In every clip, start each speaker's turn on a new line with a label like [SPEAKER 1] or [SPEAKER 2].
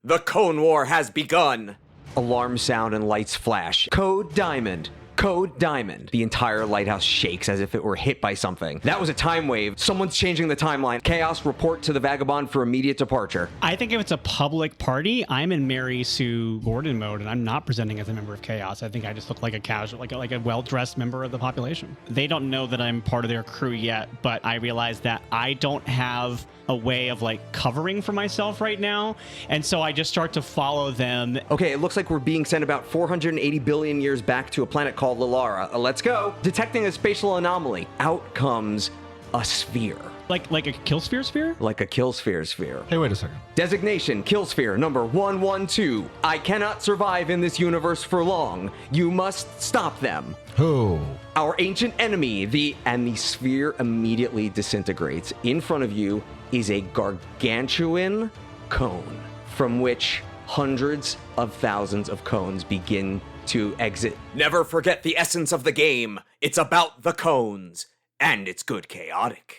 [SPEAKER 1] The Cone War has begun! Alarms sound and lights flash. Code Diamond. Code Diamond. The entire lighthouse shakes as if it were hit by something. That was a time wave. Someone's changing the timeline. Chaos, report to the Vagabond for immediate departure.
[SPEAKER 2] I think if it's a public party, I'm in Mary Sue Gordon mode, and I'm not presenting as a member of Chaos. I think I just look like a casual, like a well-dressed member of the population. They don't know that I'm part of their crew yet, but I realize that I don't have a way of like covering for myself right now, and so I just start to follow them.
[SPEAKER 1] Okay, it looks like we're being sent about 480 billion years back to a planet called Lilara. Let's go. Detecting a spatial anomaly. Out comes a sphere.
[SPEAKER 2] Like a Killsphere sphere?
[SPEAKER 1] Like a Killsphere sphere.
[SPEAKER 3] Hey, wait a second.
[SPEAKER 1] Designation, Killsphere number 112. I cannot survive in this universe for long. You must stop them.
[SPEAKER 3] Who?
[SPEAKER 1] Our ancient enemy, the sphere immediately disintegrates. In front of you is a gargantuan cone from which hundreds of thousands of cones begin to exit. Never forget the essence of the game. It's about the cones, and it's good chaotic.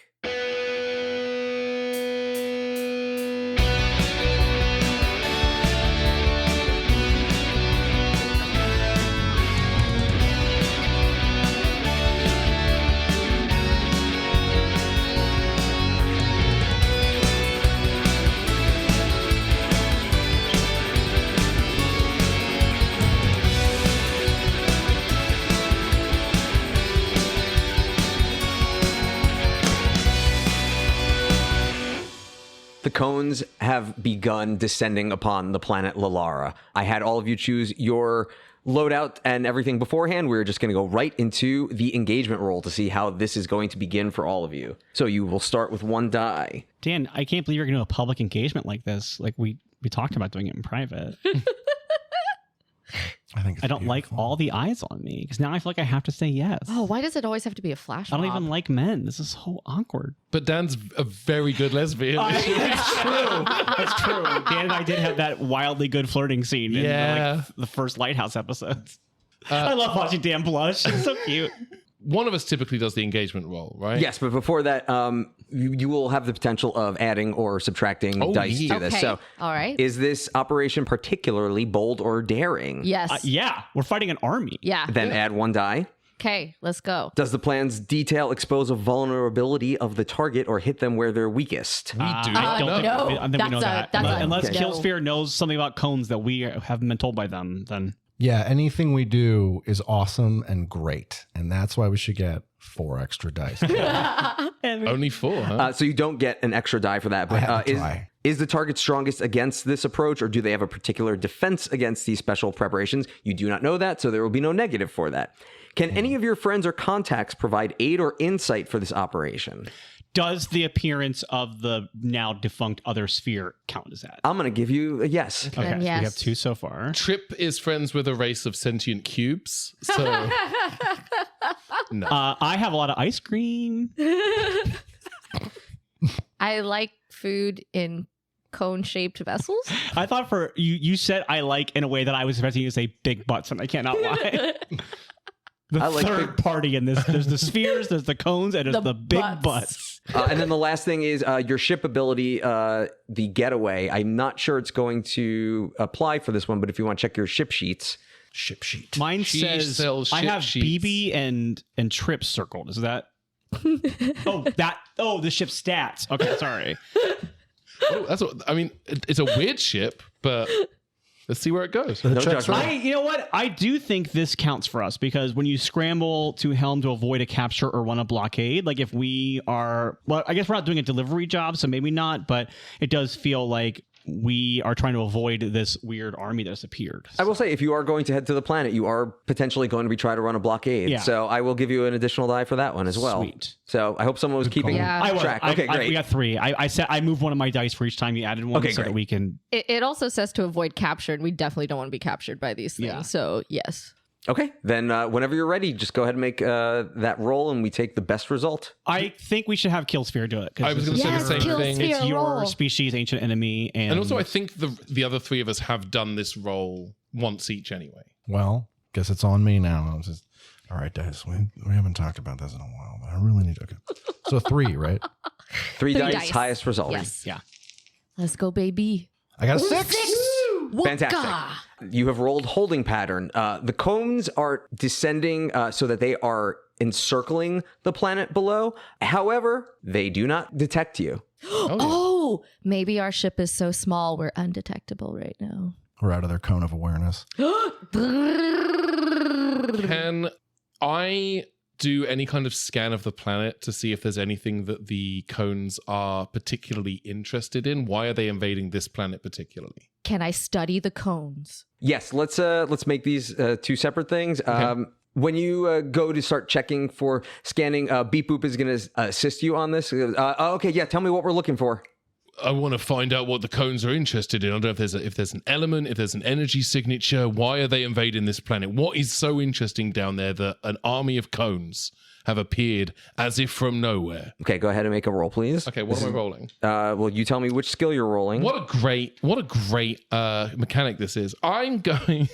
[SPEAKER 1] The cones have begun descending upon the planet Lilara. I had all of you choose your loadout and everything beforehand. We're just going to go right into the engagement roll to see how this is going to begin for all of you. So you will start with 1 die.
[SPEAKER 2] Dan, I can't believe you're going to do a public engagement like this. Like we talked about doing it in private. I don't like all the eyes on me because now I feel like I have to say yes.
[SPEAKER 4] Oh, why does it always have to be a flash
[SPEAKER 2] I don't
[SPEAKER 4] mob?
[SPEAKER 2] even like men. This is so awkward.
[SPEAKER 5] But Dan's a very good lesbian.
[SPEAKER 2] It's true. It's true. Dan and I did have that wildly good flirting scene in the first Lighthouse episodes. I love watching Dan blush. It's so cute.
[SPEAKER 5] One of us typically does the engagement roll, right?
[SPEAKER 1] Yes, but before that, you will have the potential of adding or subtracting dice to this. So,
[SPEAKER 4] all right.
[SPEAKER 1] Is this operation particularly bold or daring?
[SPEAKER 4] Yes.
[SPEAKER 2] Yeah, we're fighting an army.
[SPEAKER 4] Yeah.
[SPEAKER 1] Then add 1 die.
[SPEAKER 4] Okay, let's go.
[SPEAKER 1] Does the plan's detail expose a vulnerability of the target or hit them where they're weakest?
[SPEAKER 5] We do
[SPEAKER 2] I
[SPEAKER 5] not
[SPEAKER 2] don't
[SPEAKER 5] know.
[SPEAKER 2] think,
[SPEAKER 4] No,
[SPEAKER 2] I think we know that. Unless
[SPEAKER 1] okay.
[SPEAKER 2] Killsphere knows something about cones that we haven't been told by them, then...
[SPEAKER 3] Yeah, anything we do is awesome and great. And that's why we should get 4 extra dice.
[SPEAKER 5] Only 4, huh?
[SPEAKER 1] So you don't get an extra die for that.
[SPEAKER 3] I had
[SPEAKER 1] But
[SPEAKER 3] to try.
[SPEAKER 1] is the target strongest against this approach, or do they have a particular defense against these special preparations? You do not know that, so there will be no negative for that. Can any of your friends or contacts provide aid or insight for this operation?
[SPEAKER 2] Does the appearance of the now defunct other sphere count as that?
[SPEAKER 1] I'm going to give you a yes.
[SPEAKER 2] Okay, so we
[SPEAKER 4] yes.
[SPEAKER 2] have 2 so far.
[SPEAKER 5] Trip is friends with a race of sentient cubes, so... no.
[SPEAKER 2] I have a lot of ice cream.
[SPEAKER 4] I like food in cone-shaped vessels.
[SPEAKER 2] I thought for you said I like in a way that I was expecting you to say big butts, and I cannot lie. The
[SPEAKER 1] I like
[SPEAKER 2] third party in this. There's the spheres, there's the cones, and there's the big butts.
[SPEAKER 1] And then the last thing is your ship ability, the getaway. I'm not sure it's going to apply for this one, but if you want to check your ship sheets.
[SPEAKER 3] Ship sheet.
[SPEAKER 2] Mine
[SPEAKER 5] She
[SPEAKER 2] says
[SPEAKER 5] sells
[SPEAKER 2] I
[SPEAKER 5] ship
[SPEAKER 2] have
[SPEAKER 5] sheets.
[SPEAKER 2] BB and Trip circled. Is that? the ship stats. Okay, sorry.
[SPEAKER 5] Oh, that's what, I mean, it's a weird ship, but let's see where it goes.
[SPEAKER 1] No
[SPEAKER 3] checks
[SPEAKER 1] judgment.
[SPEAKER 2] You know what? I do think this counts for us because when you scramble to helm to avoid a capture or run a blockade, like if we are, well, I guess we're not doing a delivery job, so maybe not, but it does feel like we are trying to avoid this weird army that's appeared.
[SPEAKER 1] I will say, if you are going to head to the planet, you are potentially going to be trying to run a blockade.
[SPEAKER 2] Yeah.
[SPEAKER 1] So I will give you an additional die for that one as well.
[SPEAKER 2] Sweet.
[SPEAKER 1] So I hope someone was keeping
[SPEAKER 4] Yeah.
[SPEAKER 2] I was.
[SPEAKER 1] track. Okay, great.
[SPEAKER 2] we got 3. I said I moved one of my dice for each time you added one,
[SPEAKER 1] Okay,
[SPEAKER 2] so
[SPEAKER 1] great.
[SPEAKER 2] that we can.
[SPEAKER 4] It also says to avoid capture, and we definitely don't want to be captured by these things.
[SPEAKER 2] Yeah.
[SPEAKER 4] So, yes.
[SPEAKER 1] Okay, then whenever you're ready, just go ahead and make that roll, and we take the best result.
[SPEAKER 2] I think we should have Killsphere do it. 'Cause
[SPEAKER 5] I was
[SPEAKER 2] this
[SPEAKER 5] going to
[SPEAKER 2] is
[SPEAKER 5] say the same thing.
[SPEAKER 4] Killsphere.
[SPEAKER 2] It's your
[SPEAKER 4] roll.
[SPEAKER 2] species' ancient enemy,
[SPEAKER 5] And also, I think the other 3 of us have done this role once each anyway.
[SPEAKER 3] Well, guess it's on me now. It's just, all right, guys, we haven't talked about this in a while, but I really need to. Okay. So 3, right?
[SPEAKER 1] 3
[SPEAKER 4] Three
[SPEAKER 1] dice,
[SPEAKER 4] dice.
[SPEAKER 1] highest result.
[SPEAKER 4] Yes.
[SPEAKER 2] Yeah.
[SPEAKER 4] Let's go, baby.
[SPEAKER 3] I got a 6.
[SPEAKER 1] Fantastic. You have rolled holding pattern. The cones are descending so that they are encircling the planet below. However, they do not detect you.
[SPEAKER 4] Oh, maybe our ship is so small we're undetectable right now.
[SPEAKER 3] We're out of their cone of awareness.
[SPEAKER 5] Can I do any kind of scan of the planet to see if there's anything that the cones are particularly interested in? Why are they invading this planet particularly?
[SPEAKER 4] Can I study the cones?
[SPEAKER 1] Yes, let's make these two separate things.
[SPEAKER 5] Okay.
[SPEAKER 1] When you go to start checking for scanning, Beep Boop is going to assist you on this. Okay, yeah, tell me what we're looking for.
[SPEAKER 5] I want to find out what the cones are interested in. I don't know if there's an element, if there's an energy signature. Why are they invading this planet? What is so interesting down there that an army of cones have appeared as if from nowhere?
[SPEAKER 1] Okay, go ahead and make a roll, please.
[SPEAKER 5] Okay, what am I rolling?
[SPEAKER 1] Well, you tell me which skill you're rolling.
[SPEAKER 5] What a great mechanic this is. I'm going.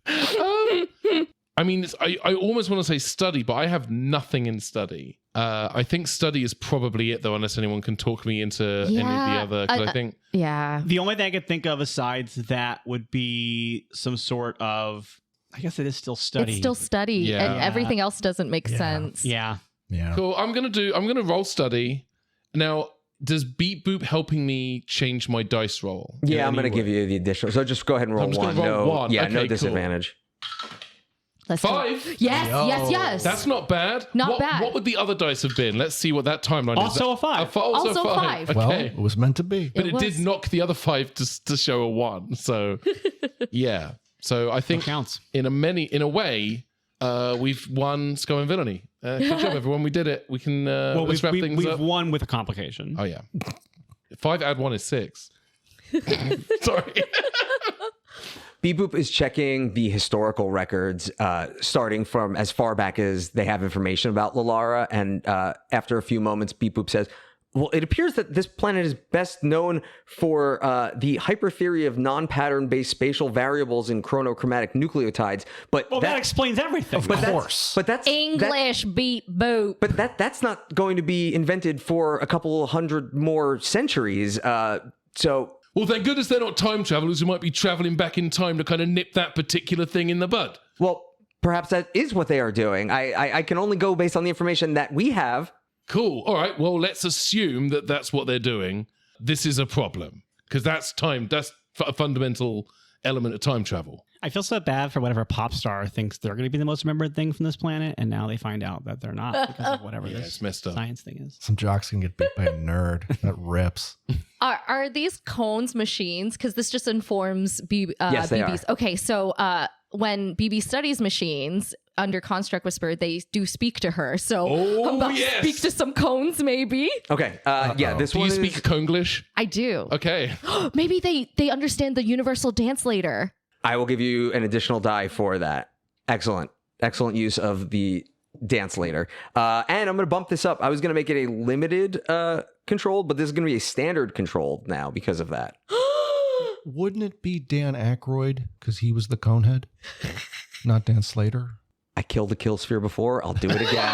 [SPEAKER 5] I mean, I almost want to say study, but I have nothing in study. I think study is probably it, though, unless anyone can talk me into any of the other. Because I think
[SPEAKER 2] the only thing I could think of besides that would be some sort of. I guess it is still study.
[SPEAKER 4] It's still study, and everything else doesn't make sense.
[SPEAKER 2] Yeah.
[SPEAKER 5] Cool. I'm gonna roll study. Now, does Beep Boop helping me change my dice roll?
[SPEAKER 1] Yeah, I'm gonna give you the additional. So just go ahead and roll
[SPEAKER 5] I'm just
[SPEAKER 1] one.
[SPEAKER 5] gonna roll one.
[SPEAKER 1] Yeah,
[SPEAKER 5] Okay,
[SPEAKER 1] no
[SPEAKER 5] cool.
[SPEAKER 1] disadvantage.
[SPEAKER 4] Let's
[SPEAKER 5] 5.
[SPEAKER 4] go. Yes.
[SPEAKER 5] That's not bad.
[SPEAKER 4] Not bad.
[SPEAKER 5] What would the other dice have been? Let's see what that timeline is.
[SPEAKER 2] Also a 5.
[SPEAKER 5] Also 5.
[SPEAKER 3] Well,
[SPEAKER 5] Okay.
[SPEAKER 3] it was meant to be.
[SPEAKER 5] But
[SPEAKER 4] It
[SPEAKER 5] it did
[SPEAKER 4] was.
[SPEAKER 5] knock the other 5 to show a 1. So, yeah. So I think
[SPEAKER 2] counts.
[SPEAKER 5] in a way, we've won Skull and Villainy. Good job, everyone. We did it. We can let's wrap things
[SPEAKER 2] we've
[SPEAKER 5] up.
[SPEAKER 2] won with a complication.
[SPEAKER 5] Oh, yeah. 5 add 1 is 6. Sorry.
[SPEAKER 1] Beep Boop is checking the historical records, starting from as far back as they have information about Lalara. And after a few moments, Beep Boop says, well, it appears that this planet is best known for the hypertheory of non-pattern-based spatial variables in chronochromatic nucleotides. But
[SPEAKER 2] Well, that explains everything.
[SPEAKER 3] Of course.
[SPEAKER 1] But that's
[SPEAKER 4] English Beep Boop.
[SPEAKER 1] But that's not going to be invented for a couple hundred more centuries.
[SPEAKER 5] Well, thank goodness they're not time travelers who might be traveling back in time to kind of nip that particular thing in the bud.
[SPEAKER 1] Well, perhaps that is what they are doing. I can only go based on the information that we have.
[SPEAKER 5] Cool. All right. Well, let's assume that that's what they're doing. This is a problem because that's time. That's a fundamental element of time travel.
[SPEAKER 2] I feel so bad for whatever pop star thinks they're going to be the most remembered thing from this planet, and now they find out that they're not because of whatever
[SPEAKER 5] It's
[SPEAKER 2] this
[SPEAKER 5] messed up.
[SPEAKER 2] science thing is.
[SPEAKER 3] Some jocks can get beat by a nerd. That rips.
[SPEAKER 4] Are these cones machines? Because this just informs
[SPEAKER 1] Yes, they
[SPEAKER 4] BB's. Okay, so when BB studies machines under Construct Whisper, they do speak to her. So I'm about to speak to some cones, maybe.
[SPEAKER 1] Okay. Yeah, this
[SPEAKER 5] Do
[SPEAKER 1] one
[SPEAKER 5] you
[SPEAKER 1] is...
[SPEAKER 5] speak Conglish?
[SPEAKER 4] I do.
[SPEAKER 5] Okay.
[SPEAKER 4] Maybe they understand the universal dance later.
[SPEAKER 1] I will give you an additional die for that. Excellent use of the dance later. And I'm going to bump this up. I was going to make it a limited controlled, but this is going to be a standard controlled now because of that.
[SPEAKER 3] Wouldn't it be Dan Aykroyd because he was the conehead, not Dan Slater?
[SPEAKER 1] I killed the Killsphere before. I'll do it again.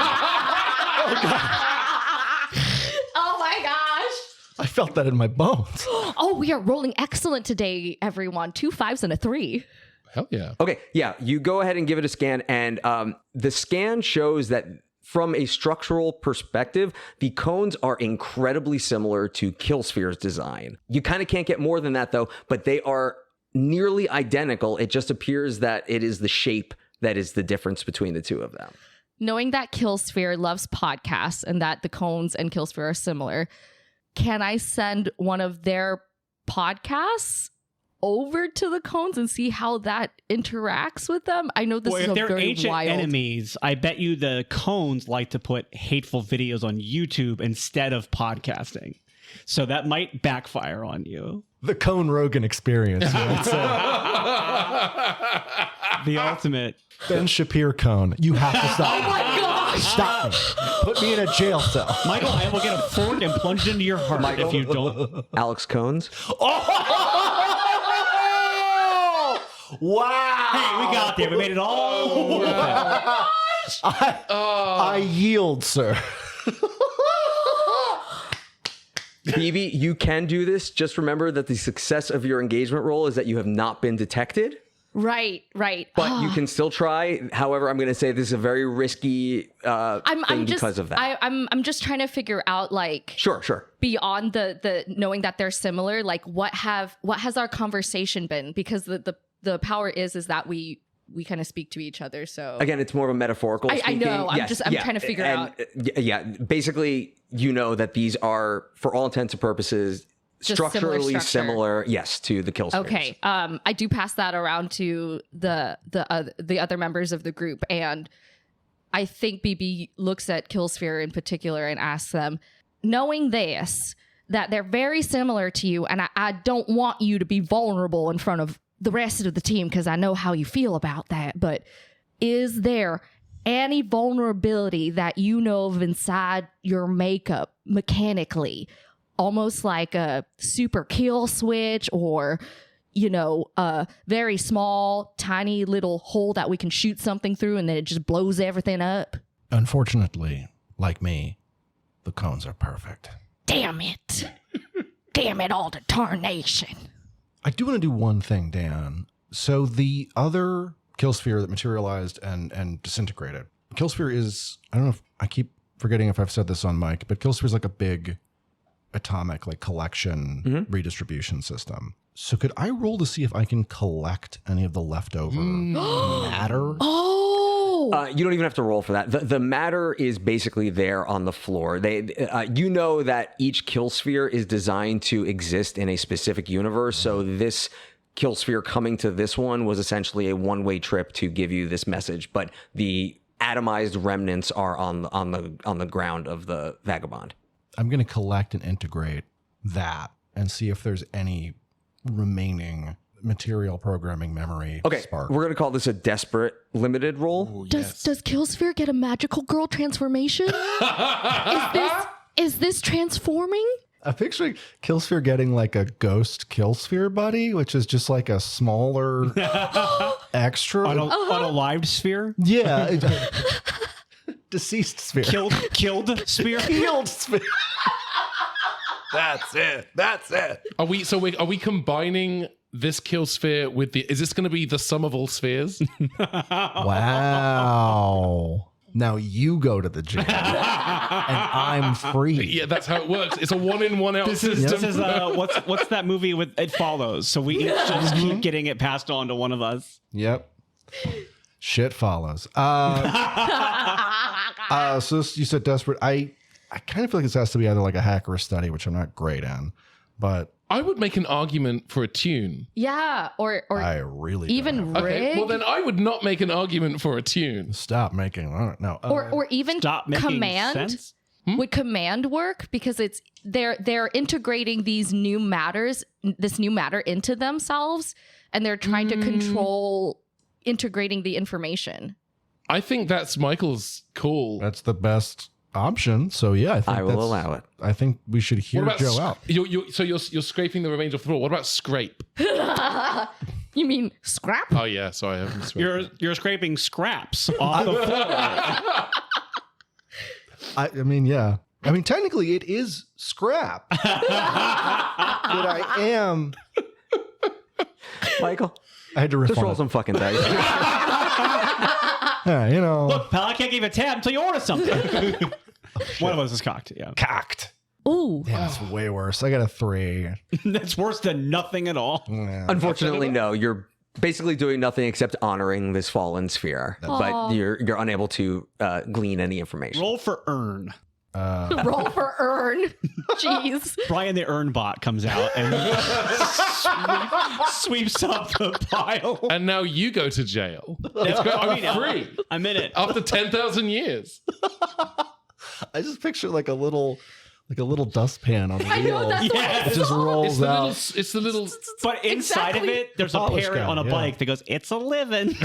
[SPEAKER 4] Oh my gosh.
[SPEAKER 3] I felt that in my bones.
[SPEAKER 4] Oh, we are rolling excellent today, everyone. 2 5s and a 3.
[SPEAKER 5] Hell yeah.
[SPEAKER 1] Okay, yeah, you go ahead and give it a scan, and the scan shows that from a structural perspective, the cones are incredibly similar to Killsphere's design. You kind of can't get more than that, though, but they are nearly identical. It just appears that it is the shape that is the difference between the two of them.
[SPEAKER 4] Knowing that Killsphere loves podcasts and that the cones and Killsphere are similar, can I send one of their podcasts over to the cones and see how that interacts with them? I know this
[SPEAKER 2] Well,
[SPEAKER 4] is
[SPEAKER 2] if
[SPEAKER 4] a
[SPEAKER 2] they're
[SPEAKER 4] very
[SPEAKER 2] ancient
[SPEAKER 4] wild
[SPEAKER 2] enemies, I bet you the cones like to put hateful videos on YouTube instead of podcasting. So that might backfire on you.
[SPEAKER 3] The Cone Rogan experience. You might say.
[SPEAKER 2] The ultimate.
[SPEAKER 3] Ben Shapiro Cone. You have to stop.
[SPEAKER 4] Oh my gosh!
[SPEAKER 3] Stop me. Put me in a jail cell.
[SPEAKER 2] Michael, I will get a fork and plunge it into your heart
[SPEAKER 1] Michael?
[SPEAKER 2] if you don't.
[SPEAKER 1] Alex Cones?
[SPEAKER 3] Wow.
[SPEAKER 2] Hey, we got there. We made it all worth it.
[SPEAKER 3] I yield, sir.
[SPEAKER 1] BB, you can do this. Just remember that the success of your engagement roll is that you have not been detected.
[SPEAKER 4] Right.
[SPEAKER 1] But you can still try. However, I'm going to say this is a very risky thing because of that.
[SPEAKER 4] I'm just trying to figure out like
[SPEAKER 1] Sure.
[SPEAKER 4] beyond the knowing that they're similar, like what has our conversation been? Because the power is that we kind of speak to each other. So
[SPEAKER 1] again, it's more of a metaphorical.
[SPEAKER 4] I know. I'm trying to figure out.
[SPEAKER 1] Yeah, basically, you know that these are, for all intents and purposes,
[SPEAKER 4] Just
[SPEAKER 1] structurally
[SPEAKER 4] structure.
[SPEAKER 1] similar. Yes, to the Killspheres.
[SPEAKER 4] Okay. I do pass that around to the other members of the group, and I think BB looks at Killsphere in particular and asks them, knowing this, that they're very similar to you, and I don't want you to be vulnerable in front of the rest of the team because I know how you feel about that, but is there any vulnerability that you know of inside your makeup mechanically, almost like a super kill switch or, you know, a very small, tiny little hole that we can shoot something through and then it just blows everything up?
[SPEAKER 3] Unfortunately, like me, the cones are perfect.
[SPEAKER 4] Damn it. Damn it all to tarnation.
[SPEAKER 3] I do want to do one thing, Dan. So the other Killsphere that materialized and disintegrated. Killsphere is, I don't know if I keep forgetting if I've said this on mic, but Killsphere is like a big atomic like collection redistribution system. So could I roll to see if I can collect any of the leftover matter?
[SPEAKER 1] You don't even have to roll for that. The matter is basically there on the floor. You know that each Killsphere is designed to exist in a specific universe. So this Killsphere coming to this one was essentially a one-way trip to give you this message. But the atomized remnants are on the ground of the Vagabond.
[SPEAKER 3] I'm going to collect and integrate that and see if there's any remaining material programming memory spark.
[SPEAKER 1] We're going to call this a desperate limited roll.
[SPEAKER 5] Ooh,
[SPEAKER 4] Does Killsphere get a magical girl transformation? Is this transforming?
[SPEAKER 3] I'm picturing Killsphere getting like a ghost Killsphere buddy, which is just like a smaller extra.
[SPEAKER 2] Unalived sphere?
[SPEAKER 3] Yeah. Deceased sphere.
[SPEAKER 2] Killed sphere?
[SPEAKER 3] Killed sphere. That's it.
[SPEAKER 5] Are we combining this Killsphere with the? Is this going to be the sum of all spheres?
[SPEAKER 3] Wow. Now you go to the gym and I'm free.
[SPEAKER 5] Yeah, that's how it works. It's a 1 in 1 out system.
[SPEAKER 2] This is what's that movie with It Follows? So we just keep getting it passed on to one of us.
[SPEAKER 3] Yep. Shit follows. So you said desperate. I kind of feel like this has to be either like a hack or a study, which I'm not great in, but
[SPEAKER 5] I would make an argument for a tune.
[SPEAKER 4] Yeah, or
[SPEAKER 3] I really
[SPEAKER 4] even
[SPEAKER 3] don't.
[SPEAKER 4] rig,
[SPEAKER 5] Okay, well then I would not make an argument for a tune.
[SPEAKER 3] Stop making no.
[SPEAKER 4] or even
[SPEAKER 2] Stop making
[SPEAKER 4] command.
[SPEAKER 2] sense.
[SPEAKER 4] Would command work because they're integrating this new matter into themselves, and they're trying to control integrating the information.
[SPEAKER 5] I think that's Michael's call.
[SPEAKER 3] That's the best option. So yeah,
[SPEAKER 1] I will allow it.
[SPEAKER 3] I think we should hear Joe out.
[SPEAKER 5] You're scraping the remains off the floor. What about scrape?
[SPEAKER 4] You mean scrap?
[SPEAKER 5] Oh yeah, sorry, I haven't scraped.
[SPEAKER 2] You're scraping scraps off the floor.
[SPEAKER 3] I mean, yeah. I mean, technically, it is scrap. But I am.
[SPEAKER 1] Michael,
[SPEAKER 3] I had to riff
[SPEAKER 1] just
[SPEAKER 3] on
[SPEAKER 1] roll
[SPEAKER 3] it.
[SPEAKER 1] some fucking dice.
[SPEAKER 3] Yeah, you know.
[SPEAKER 2] Look, pal, I can't give you a tab until you order something. One of us is cocked. Yeah,
[SPEAKER 3] Cocked.
[SPEAKER 4] Ooh.
[SPEAKER 3] Yeah, that's way worse. I got a 3.
[SPEAKER 2] that's worse than nothing at all.
[SPEAKER 3] Yeah.
[SPEAKER 1] Unfortunately, no. You're basically doing nothing except honoring this fallen sphere, but you're unable to glean any information.
[SPEAKER 2] Roll for earn.
[SPEAKER 4] Roll for earn. Jeez.
[SPEAKER 2] Brian the Earn bot comes out and sweeps up the pile.
[SPEAKER 5] And now you go to jail. Free
[SPEAKER 2] I'm in it.
[SPEAKER 5] after 10,000 years.
[SPEAKER 3] I just picture like a little dustpan on the wheel.
[SPEAKER 2] Yes.
[SPEAKER 3] It just rolls out.
[SPEAKER 5] It's the little.
[SPEAKER 2] But inside of it, there's a
[SPEAKER 3] Polish
[SPEAKER 2] parrot
[SPEAKER 3] guy,
[SPEAKER 2] on a
[SPEAKER 3] yeah.
[SPEAKER 2] bike that goes, "It's a living."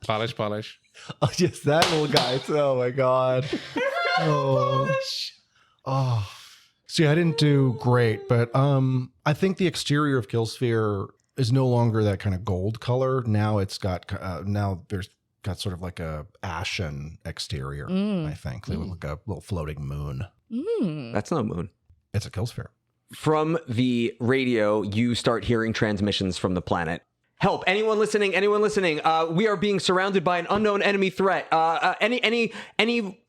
[SPEAKER 5] Polish.
[SPEAKER 3] Oh, yes, that little guy. Oh my god. Oh. See, I didn't do great, but I think the exterior of Killsphere is no longer that kind of gold color. Now it's got now there's got sort of like a ashen exterior, I think. They look like a little floating moon.
[SPEAKER 1] That's no moon.
[SPEAKER 3] It's a Killsphere.
[SPEAKER 1] From the radio, you start hearing transmissions from the planet. Help! Anyone listening? Anyone listening? We are being surrounded by an unknown enemy threat. Any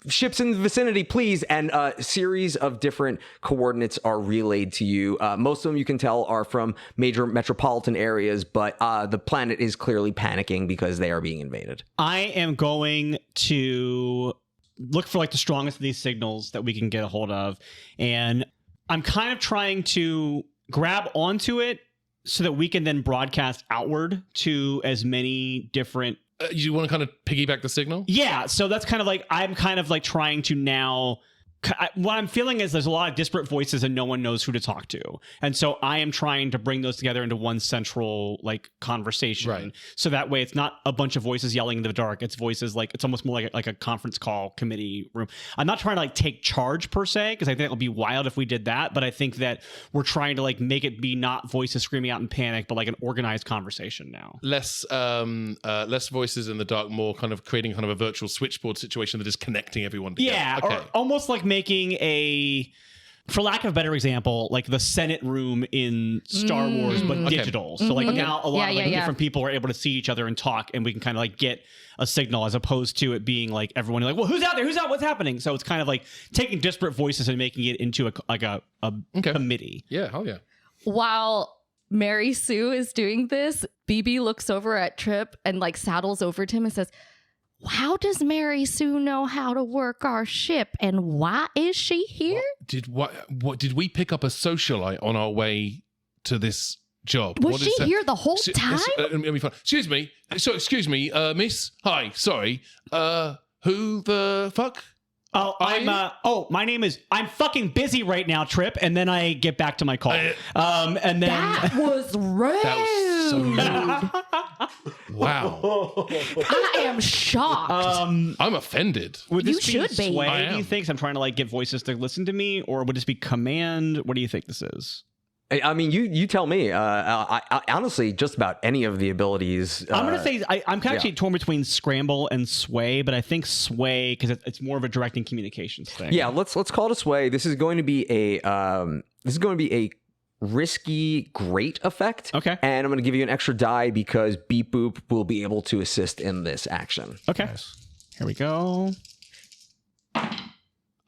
[SPEAKER 1] ships in the vicinity, please. And a series of different coordinates are relayed to you. Most of them you can tell are from major metropolitan areas, but the planet is clearly panicking because they are being invaded.
[SPEAKER 2] I am going to look for like the strongest of these signals that we can get a hold of, and I'm kind of trying to grab onto it so that we can then broadcast outward to as many different...
[SPEAKER 5] You want to kind of piggyback the signal?
[SPEAKER 2] Yeah, so that's kind of like, I'm kind of like trying to now... What I'm feeling is there's a lot of disparate voices and no one knows who to talk to. And so I am trying to bring those together into one central like conversation.
[SPEAKER 5] Right.
[SPEAKER 2] So that way it's not a bunch of voices yelling in the dark. It's voices like, it's almost more like a conference call committee room. I'm not trying to like take charge per se, because I think it would be wild if we did that. But I think that we're trying to like make it be not voices screaming out in panic, but like an organized conversation now.
[SPEAKER 5] Less voices in the dark, more kind of creating kind of a virtual switchboard situation that is connecting everyone together.
[SPEAKER 2] Yeah,
[SPEAKER 5] Okay.
[SPEAKER 2] or almost like making a, for lack of a better example, like the Senate room in Star Wars, but digital. So like now a lot of like different people are able to see each other and talk, and we can kind of like get a signal, as opposed to it being like everyone like, well, who's out there? Who's out? What's happening? So it's kind of like taking disparate voices and making it into a committee.
[SPEAKER 5] Yeah, hell yeah.
[SPEAKER 4] While Mary Sue is doing this, BB looks over at Trip and like saddles over to him and says, how does Mary Sue know how to work our ship, and why is she here?
[SPEAKER 5] What did we pick up a socialite on our way to this job?
[SPEAKER 4] Was she here the whole time?
[SPEAKER 5] Excuse me. So excuse me, miss. Hi, sorry. Who the fuck?
[SPEAKER 2] Oh, my name is, I'm fucking busy right now, Trip, and then I get back to my call. And then
[SPEAKER 4] that was rude.
[SPEAKER 5] That was so rude. Wow.
[SPEAKER 4] I am shocked.
[SPEAKER 5] I'm offended.
[SPEAKER 2] Would this
[SPEAKER 4] You
[SPEAKER 2] be
[SPEAKER 4] should be.
[SPEAKER 2] sway,
[SPEAKER 5] I
[SPEAKER 2] do you
[SPEAKER 5] am.
[SPEAKER 2] think? So I'm trying to like get voices to listen to me, or would this be command? What do you think this is?
[SPEAKER 1] I mean, you tell me. I honestly, just about any of the abilities.
[SPEAKER 2] I'm going to say I'm kind of actually torn between scramble and sway, but I think sway because it's more of a directing communications thing.
[SPEAKER 1] Yeah, let's call it a sway. This is going to be a risky great effect.
[SPEAKER 2] Okay.
[SPEAKER 1] And I'm going to give you an extra die because Beep Boop will be able to assist in this action.
[SPEAKER 2] Okay.
[SPEAKER 3] Nice.
[SPEAKER 2] Here we go.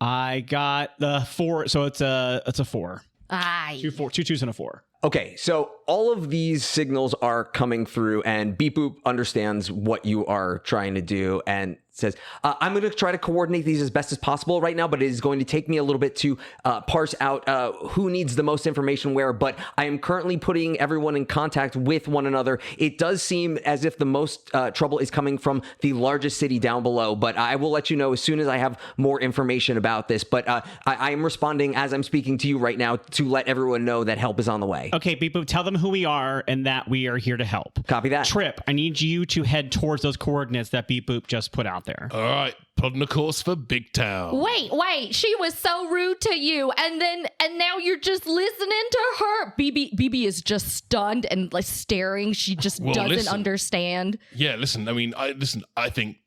[SPEAKER 2] I got the 4, so it's a 4.
[SPEAKER 4] Aye.
[SPEAKER 2] 2 2s and a 4.
[SPEAKER 1] Okay, so all of these signals are coming through, and Beep Boop understands what you are trying to do and says, I'm going to try to coordinate these as best as possible right now, but it is going to take me a little bit to parse out who needs the most information where, but I am currently putting everyone in contact with one another. It does seem as if the most trouble is coming from the largest city down below, but I will let you know as soon as I have more information about this. But I am responding as I'm speaking to you right now to let everyone know that help is on the way.
[SPEAKER 2] Okay, Beep Boop, tell them who we are and that we are here to help.
[SPEAKER 1] Copy that.
[SPEAKER 2] Trip, I need you to head towards those coordinates that Beep Boop just put out there.
[SPEAKER 5] All right, plotting a course for Big Town.
[SPEAKER 4] Wait, she was so rude to you, and now you're just listening to her. BB is just stunned and like staring. She just doesn't understand.
[SPEAKER 5] Yeah, listen. I mean, I think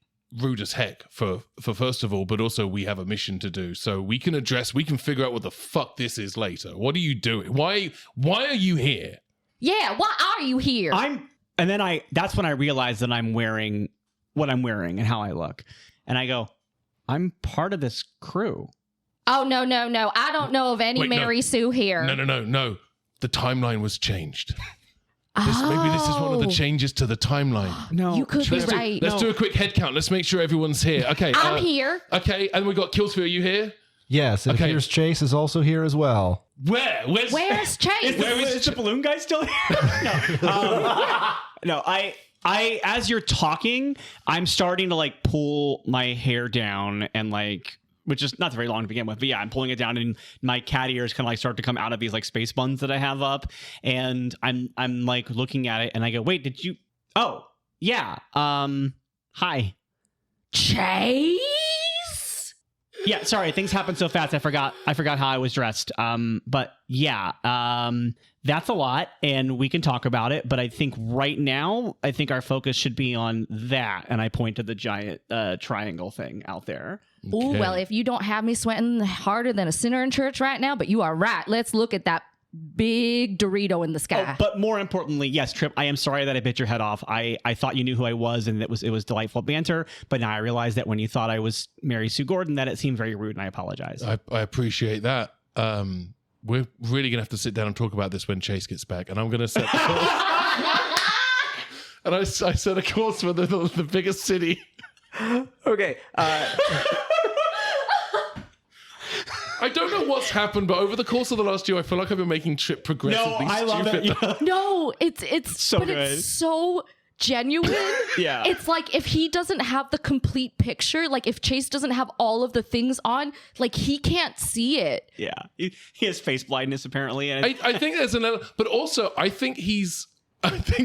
[SPEAKER 5] rude as heck for first of all, but also we have a mission to do, so we can figure out what the fuck this is later. What are you doing? Why are you here?
[SPEAKER 4] Yeah, why are you here?
[SPEAKER 2] That's when I realized that I'm wearing what I'm wearing and how I look. And I go, I'm part of this crew.
[SPEAKER 4] Oh, no. I don't know of any Mary Sue here.
[SPEAKER 5] No. The timeline was changed. Maybe this is one of the changes to the timeline.
[SPEAKER 2] No.
[SPEAKER 4] You could be right.
[SPEAKER 5] Let's do a quick head count. Let's make sure everyone's here. Okay.
[SPEAKER 4] I'm here.
[SPEAKER 5] Okay, and we got Killsphere. Are you here?
[SPEAKER 3] Yes, it appears Chase is also here as well.
[SPEAKER 4] Where's Chase?
[SPEAKER 2] Is the balloon guy still here? No. I as you're talking, I'm starting to like pull my hair down and like, which is not very long to begin with, but yeah, I'm pulling it down and my cat ears kind of like start to come out of these like space buns that I have up, and I'm like looking at it and I go, wait, did you? Oh, yeah. Hi.
[SPEAKER 4] Chase?
[SPEAKER 2] Yeah, sorry, things happened so fast. I forgot how I was dressed. But yeah, that's a lot, and we can talk about it. But I think right now, our focus should be on that. And I point to the giant triangle thing out there.
[SPEAKER 4] Ooh,
[SPEAKER 5] Okay.
[SPEAKER 4] well, if you don't have me sweating harder than a sinner in church right now, but you are right. Let's look at that big Dorito in the sky.
[SPEAKER 2] Oh, but more importantly, yes, Trip, I am sorry that I bit your head off. I thought you knew who I was, and it was delightful banter. But now I realize that when you thought I was Mary Sue Gordon, that it seemed very rude, and I apologize.
[SPEAKER 5] I appreciate that. We're really gonna have to sit down and talk about this when Chase gets back, and I'm gonna set the course. And I set a course for the biggest city.
[SPEAKER 1] Okay.
[SPEAKER 5] I don't know what's happened, but over the course of the last year, I feel like I've been making Trip progressively
[SPEAKER 2] I love
[SPEAKER 5] stupid.
[SPEAKER 2] it. Yeah.
[SPEAKER 4] No, it's
[SPEAKER 2] So
[SPEAKER 4] but
[SPEAKER 2] good.
[SPEAKER 4] it's so genuine.
[SPEAKER 2] Yeah.
[SPEAKER 4] It's like if he doesn't have the complete picture, like if Chase doesn't have all of the things on, like he can't see it.
[SPEAKER 2] Yeah, he has face blindness apparently, and
[SPEAKER 5] I think there's but also I think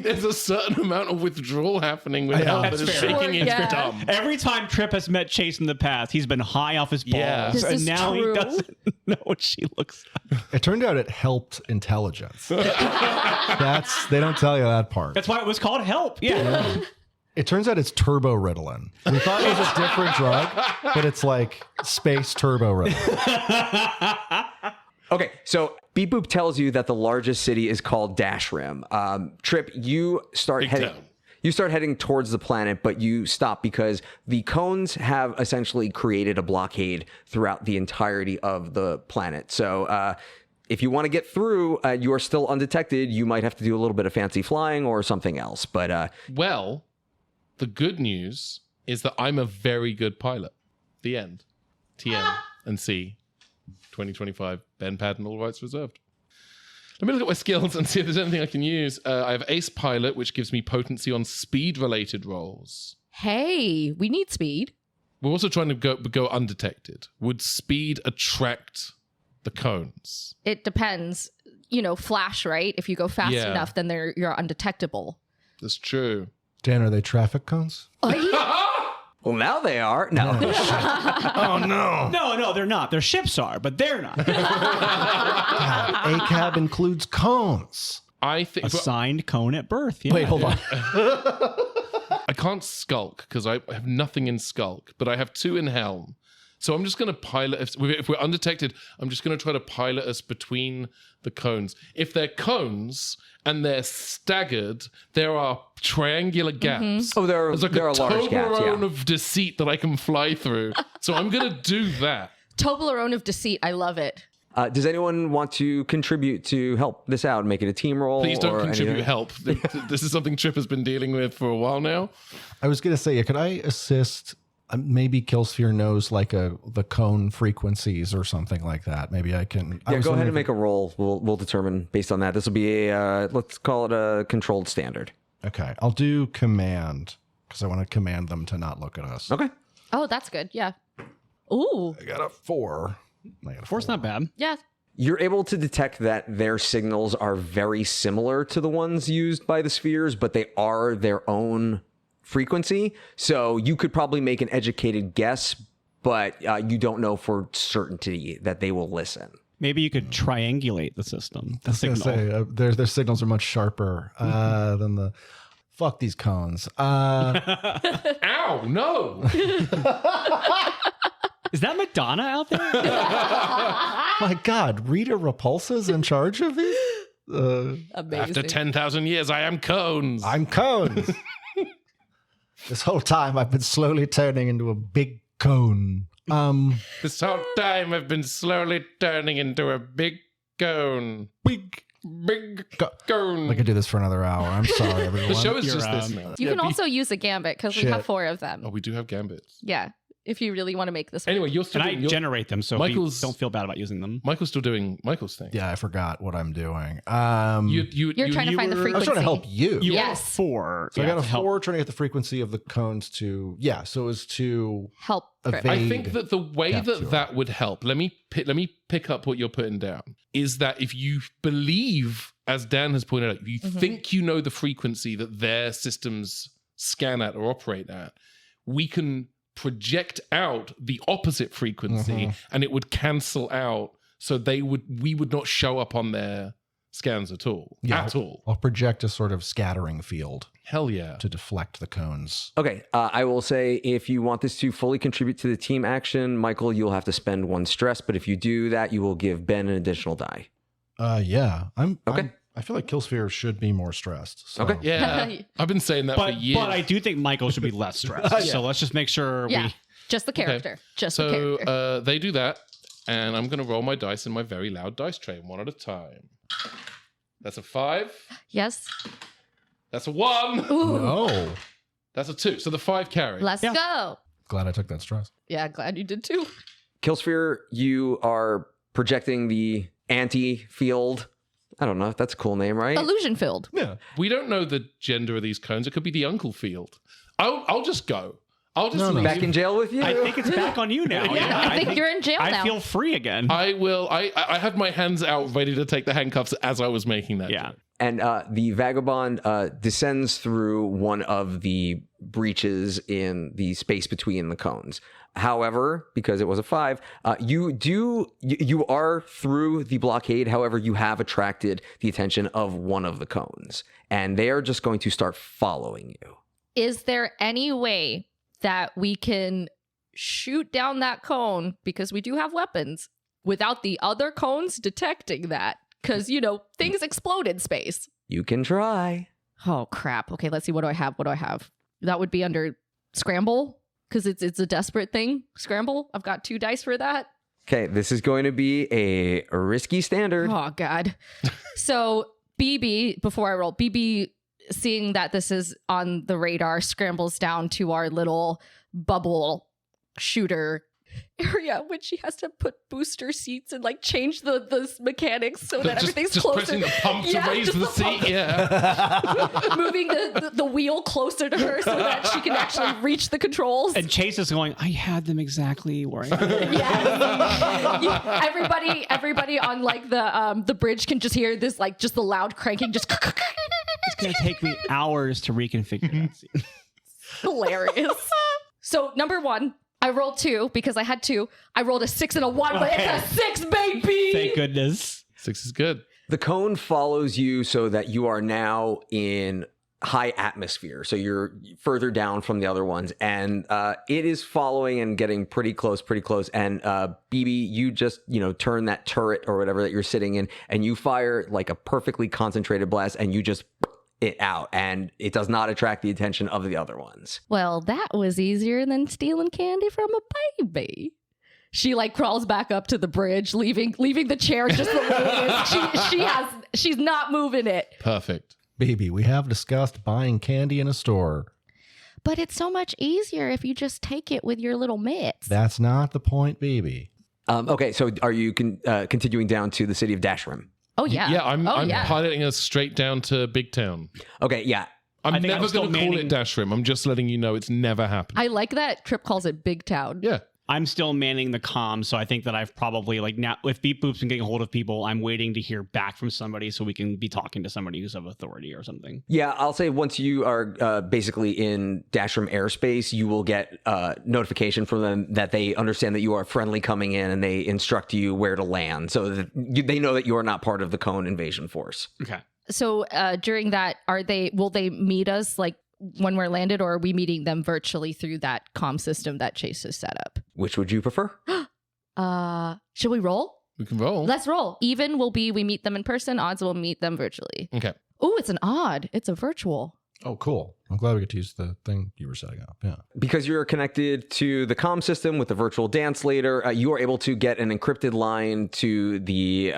[SPEAKER 5] there's a certain amount of withdrawal happening with how that
[SPEAKER 2] That's
[SPEAKER 5] is
[SPEAKER 2] fair.
[SPEAKER 5] making it
[SPEAKER 4] Yeah.
[SPEAKER 5] dumb.
[SPEAKER 2] every time Trip has met Chase in the past, he's been high off his balls,
[SPEAKER 5] Yeah.
[SPEAKER 4] This
[SPEAKER 2] and
[SPEAKER 4] is
[SPEAKER 2] now
[SPEAKER 4] true.
[SPEAKER 2] he doesn't know what she looks like.
[SPEAKER 3] It turned out it helped intelligence. They don't tell you that part.
[SPEAKER 2] That's why it was called Help. Yeah.
[SPEAKER 3] It turns out it's turbo Ritalin. We thought it was a different drug, but it's like space turbo Ritalin.
[SPEAKER 1] Okay, so Beep Boop tells you that the largest city is called Dashrim. Trip, you start
[SPEAKER 5] Big
[SPEAKER 1] heading.
[SPEAKER 5] town.
[SPEAKER 1] You start heading towards the planet, but you stop because the cones have essentially created a blockade throughout the entirety of the planet. So if you want to get through, you are still undetected. You might have to do a little bit of fancy flying or something else. But
[SPEAKER 5] Well, the good news is that I'm a very good pilot. The end. TM and C. 2025. Ben Paddon, all rights reserved. Let me look at my skills and see if there's anything I can use. I have Ace Pilot, which gives me potency on speed-related rolls.
[SPEAKER 4] Hey, we need speed.
[SPEAKER 5] We're also trying to go undetected. Would speed attract the cones?
[SPEAKER 4] It depends. You know, flash, right? If you go fast
[SPEAKER 5] Yeah.
[SPEAKER 4] enough, then you're undetectable.
[SPEAKER 5] That's true.
[SPEAKER 3] Dan, are they traffic cones?
[SPEAKER 1] well, now they are. No.
[SPEAKER 3] Oh, no.
[SPEAKER 2] No, they're not. Their ships are, but they're not.
[SPEAKER 3] ACAB includes cones.
[SPEAKER 5] I think
[SPEAKER 2] Assigned cone at birth. Yeah.
[SPEAKER 3] Wait, hold on.
[SPEAKER 5] I can't skulk because I have nothing in skulk, but I have 2 in helm. So I'm just going to pilot. If we're undetected, I'm just going to try to pilot us between the cones. If they're cones and they're staggered, there are triangular gaps.
[SPEAKER 1] Oh, there
[SPEAKER 5] There's like
[SPEAKER 1] are
[SPEAKER 5] a
[SPEAKER 1] large gaps.
[SPEAKER 5] Toblerone
[SPEAKER 1] Yeah.
[SPEAKER 5] of deceit that I can fly through. So I'm going to do that.
[SPEAKER 4] Toblerone of deceit. I love it.
[SPEAKER 1] Does anyone want to contribute to help this out, make it a team roll?
[SPEAKER 5] Please don't
[SPEAKER 1] or
[SPEAKER 5] contribute
[SPEAKER 1] anything?
[SPEAKER 5] help. This is something Trip has been dealing with for a while now.
[SPEAKER 3] I was going to say, could I assist? Maybe Killsphere knows like the cone frequencies or something like that. Maybe I can.
[SPEAKER 1] Yeah, go ahead and make a roll. We'll determine based on that. This will be a let's call it a controlled standard.
[SPEAKER 3] Okay, I'll do command because I want to command them to not look at us.
[SPEAKER 1] Okay.
[SPEAKER 4] Oh, that's good. Yeah. Ooh.
[SPEAKER 3] I got a 4. I got a
[SPEAKER 2] 4's not bad.
[SPEAKER 4] Yeah.
[SPEAKER 1] You're able to detect that their signals are very similar to the ones used by the spheres, but they are their own frequency. So you could probably make an educated guess, but you don't know for certainty that they will listen.
[SPEAKER 2] Maybe you could triangulate the system. The
[SPEAKER 3] I was gonna
[SPEAKER 2] signal.
[SPEAKER 3] say their signals are much sharper than the. Fuck these cones.
[SPEAKER 5] Ow, no.
[SPEAKER 2] Is that Madonna out there?
[SPEAKER 3] My God, Rita Repulsa's in charge of it.
[SPEAKER 4] Amazing.
[SPEAKER 5] After 10,000 years, I am cones.
[SPEAKER 3] I'm cones. This whole time I've been slowly turning into a big cone.
[SPEAKER 5] This whole time I've been slowly turning into a big cone. Big cone.
[SPEAKER 3] I could do this for another hour. I'm sorry, everyone.
[SPEAKER 5] The show is
[SPEAKER 2] You're,
[SPEAKER 5] just this now.
[SPEAKER 4] You can also use a gambit because we
[SPEAKER 3] Shit.
[SPEAKER 4] have 4 of them.
[SPEAKER 5] Oh, we do have gambits.
[SPEAKER 4] Yeah. If you really want to make this work.
[SPEAKER 5] Anyway, you're still
[SPEAKER 2] And I
[SPEAKER 5] doing
[SPEAKER 2] generate them, so
[SPEAKER 5] Michael's-
[SPEAKER 2] don't feel bad about using them.
[SPEAKER 5] Michael's still doing Michael's thing.
[SPEAKER 3] Yeah, I forgot what I'm doing.
[SPEAKER 4] You're trying to find the
[SPEAKER 3] I was
[SPEAKER 4] frequency.
[SPEAKER 3] trying to help you.
[SPEAKER 2] You
[SPEAKER 4] Yes.
[SPEAKER 2] have 4.
[SPEAKER 3] So I got a
[SPEAKER 2] to help.
[SPEAKER 3] 4 trying to get the frequency of the cones to, so as to
[SPEAKER 4] help. Trip.
[SPEAKER 3] evade.
[SPEAKER 5] I think that the way
[SPEAKER 3] Capture.
[SPEAKER 5] that would help, let me pick up what you're putting down, is that if you believe, as Dan has pointed out, if you think you know the frequency that their systems scan at or operate at, we can project out the opposite frequency and it would cancel out, so we would not show up on their scans at all. At all.
[SPEAKER 3] I'll project a sort of scattering field.
[SPEAKER 5] Hell yeah.
[SPEAKER 3] To deflect the cones.
[SPEAKER 1] Okay, I will say if you want this to fully contribute to the team action, Michael, you'll have to spend 1 stress. But if you do that, you will give Ben an additional die.
[SPEAKER 3] Yeah.
[SPEAKER 1] Okay.
[SPEAKER 3] I feel like Killsphere should be more stressed. So.
[SPEAKER 1] Okay.
[SPEAKER 5] Yeah. I've been saying that for years.
[SPEAKER 2] But I do think Michael should be less stressed. So let's just make sure
[SPEAKER 4] just the character.
[SPEAKER 5] Okay.
[SPEAKER 4] Just the character.
[SPEAKER 5] So they do that, and I'm going to roll my dice in my very loud dice tray, one at a time. That's a 5.
[SPEAKER 4] Yes.
[SPEAKER 5] That's a 1.
[SPEAKER 4] Ooh.
[SPEAKER 3] No.
[SPEAKER 5] That's a 2. So the 5 carry.
[SPEAKER 4] Let's go.
[SPEAKER 3] Glad I took that stress.
[SPEAKER 4] Yeah, glad you did too.
[SPEAKER 1] Killsphere, you are projecting the anti-field. I don't know if that's a cool name, right?
[SPEAKER 4] Illusion filled.
[SPEAKER 3] Yeah.
[SPEAKER 5] We don't know the gender of these cones. It could be the uncle field. I'll just go. I'll just
[SPEAKER 3] No, no.
[SPEAKER 5] leave.
[SPEAKER 1] Back in jail with you?
[SPEAKER 2] I think it's back on you now.
[SPEAKER 4] Yeah, I think you're in jail now.
[SPEAKER 2] I feel free again.
[SPEAKER 5] I will. I have my hands out ready to take the handcuffs as I was making that.
[SPEAKER 2] Yeah.
[SPEAKER 5] joke.
[SPEAKER 1] And the vagabond descends through one of the breaches in the space between the cones. However, because it was a 5, you are through the blockade. However, you have attracted the attention of one of the cones, and they are just going to start following you.
[SPEAKER 4] Is there any way that we can shoot down that cone, because we do have weapons, without the other cones detecting that? Because, things explode in space.
[SPEAKER 1] You can try.
[SPEAKER 4] Oh, crap. Okay, let's see. What do I have? That would be under scramble, because it's a desperate thing. Scramble. I've got 2 dice for that.
[SPEAKER 1] Okay, this is going to be a risky standard.
[SPEAKER 4] Oh, God. So BB, before I roll, BB, seeing that this is on the radar, scrambles down to our little bubble shooter area, which she has to put booster seats and change the mechanics so that everything's
[SPEAKER 5] just
[SPEAKER 4] closer.
[SPEAKER 5] pressing the pump to raise
[SPEAKER 4] just
[SPEAKER 5] the
[SPEAKER 4] pump.
[SPEAKER 5] seat. Yeah.
[SPEAKER 4] Moving the wheel closer to her so that she can actually reach the controls.
[SPEAKER 2] And Chase is going, I had them exactly where I had
[SPEAKER 4] Yeah. Everybody on the bridge can just hear this just the loud cranking, just
[SPEAKER 2] It's going to take me hours to reconfigure that scene.
[SPEAKER 4] hilarious. So number 1, I rolled 2 because I had 2. I rolled a 6 and a 1, but it's a 6, baby.
[SPEAKER 2] Thank goodness.
[SPEAKER 5] 6 is good.
[SPEAKER 1] The cone follows you so that you are now in high atmosphere. So you're further down from the other ones. And it is following and getting pretty close. And BB, you just, turn that turret or whatever that you're sitting in and you fire a perfectly concentrated blast and you just it out, and it does not attract the attention of the other ones.
[SPEAKER 4] Well, that was easier than stealing candy from a baby. She crawls back up to the bridge, leaving the chair just the way it is. She's not moving it.
[SPEAKER 5] Perfect.
[SPEAKER 3] Baby, we have discussed buying candy in a store.
[SPEAKER 4] But it's so much easier if you just take it with your little mitts.
[SPEAKER 3] That's not the point, baby.
[SPEAKER 1] Okay, so are you continuing down to the city of Dashrim?
[SPEAKER 4] Oh, yeah.
[SPEAKER 5] Yeah, I'm
[SPEAKER 4] yeah.
[SPEAKER 5] piloting us straight down to Big Town.
[SPEAKER 1] Okay, yeah.
[SPEAKER 5] I'm
[SPEAKER 2] think
[SPEAKER 5] never
[SPEAKER 2] I'm still
[SPEAKER 5] going to call
[SPEAKER 2] manning-
[SPEAKER 5] it Dashrim. I'm just letting you know it's never happened.
[SPEAKER 4] I like that Trip calls it Big Town.
[SPEAKER 5] Yeah.
[SPEAKER 2] I'm still manning the comms, so I think that I've probably now if Beep Boop's been getting a hold of people, I'm waiting to hear back from somebody so we can be talking to somebody who's of authority or something.
[SPEAKER 1] Yeah, I'll say once you are basically in Dashram airspace, you will get notification from them that they understand that you are friendly coming in, and they instruct you where to land, so that they know that you are not part of the Cone invasion force.
[SPEAKER 2] Okay.
[SPEAKER 4] So during that, will they meet us when we're landed, or are we meeting them virtually through that comm system that Chase has set up?
[SPEAKER 1] Which would you prefer?
[SPEAKER 4] Should we roll?
[SPEAKER 5] We can roll.
[SPEAKER 4] Let's roll. Even will be we meet them in person. Odds will meet them virtually.
[SPEAKER 5] Okay.
[SPEAKER 4] Oh, it's an odd. It's a virtual.
[SPEAKER 3] Oh, cool. I'm glad we get to use the thing you were setting up. Yeah.
[SPEAKER 1] Because you're connected to the comm system with the virtual dance leader, you are able to get an encrypted line to the,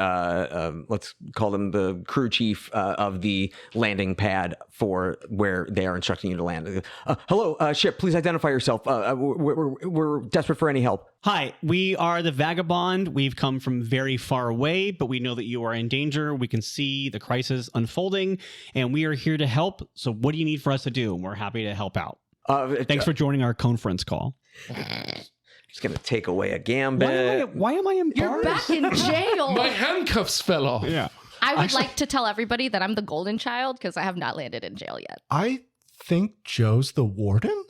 [SPEAKER 1] let's call them the crew chief of the landing pad for where they are instructing you to land. Hello, ship, please identify yourself. We're desperate for any help.
[SPEAKER 2] Hi, we are the Vagabond. We've come from very far away, but we know that you are in danger. We can see the crisis unfolding, and we are here to help. So what do you need for us to do? And we're happy to help out. Thanks for joining our conference call.
[SPEAKER 1] Just going to take away a gambit.
[SPEAKER 2] Why am I embarrassed?
[SPEAKER 4] You're back in jail.
[SPEAKER 5] My handcuffs fell off.
[SPEAKER 2] Yeah.
[SPEAKER 4] I would like to tell everybody that I'm the golden child because I have not landed in jail yet.
[SPEAKER 3] I think Joe's the warden.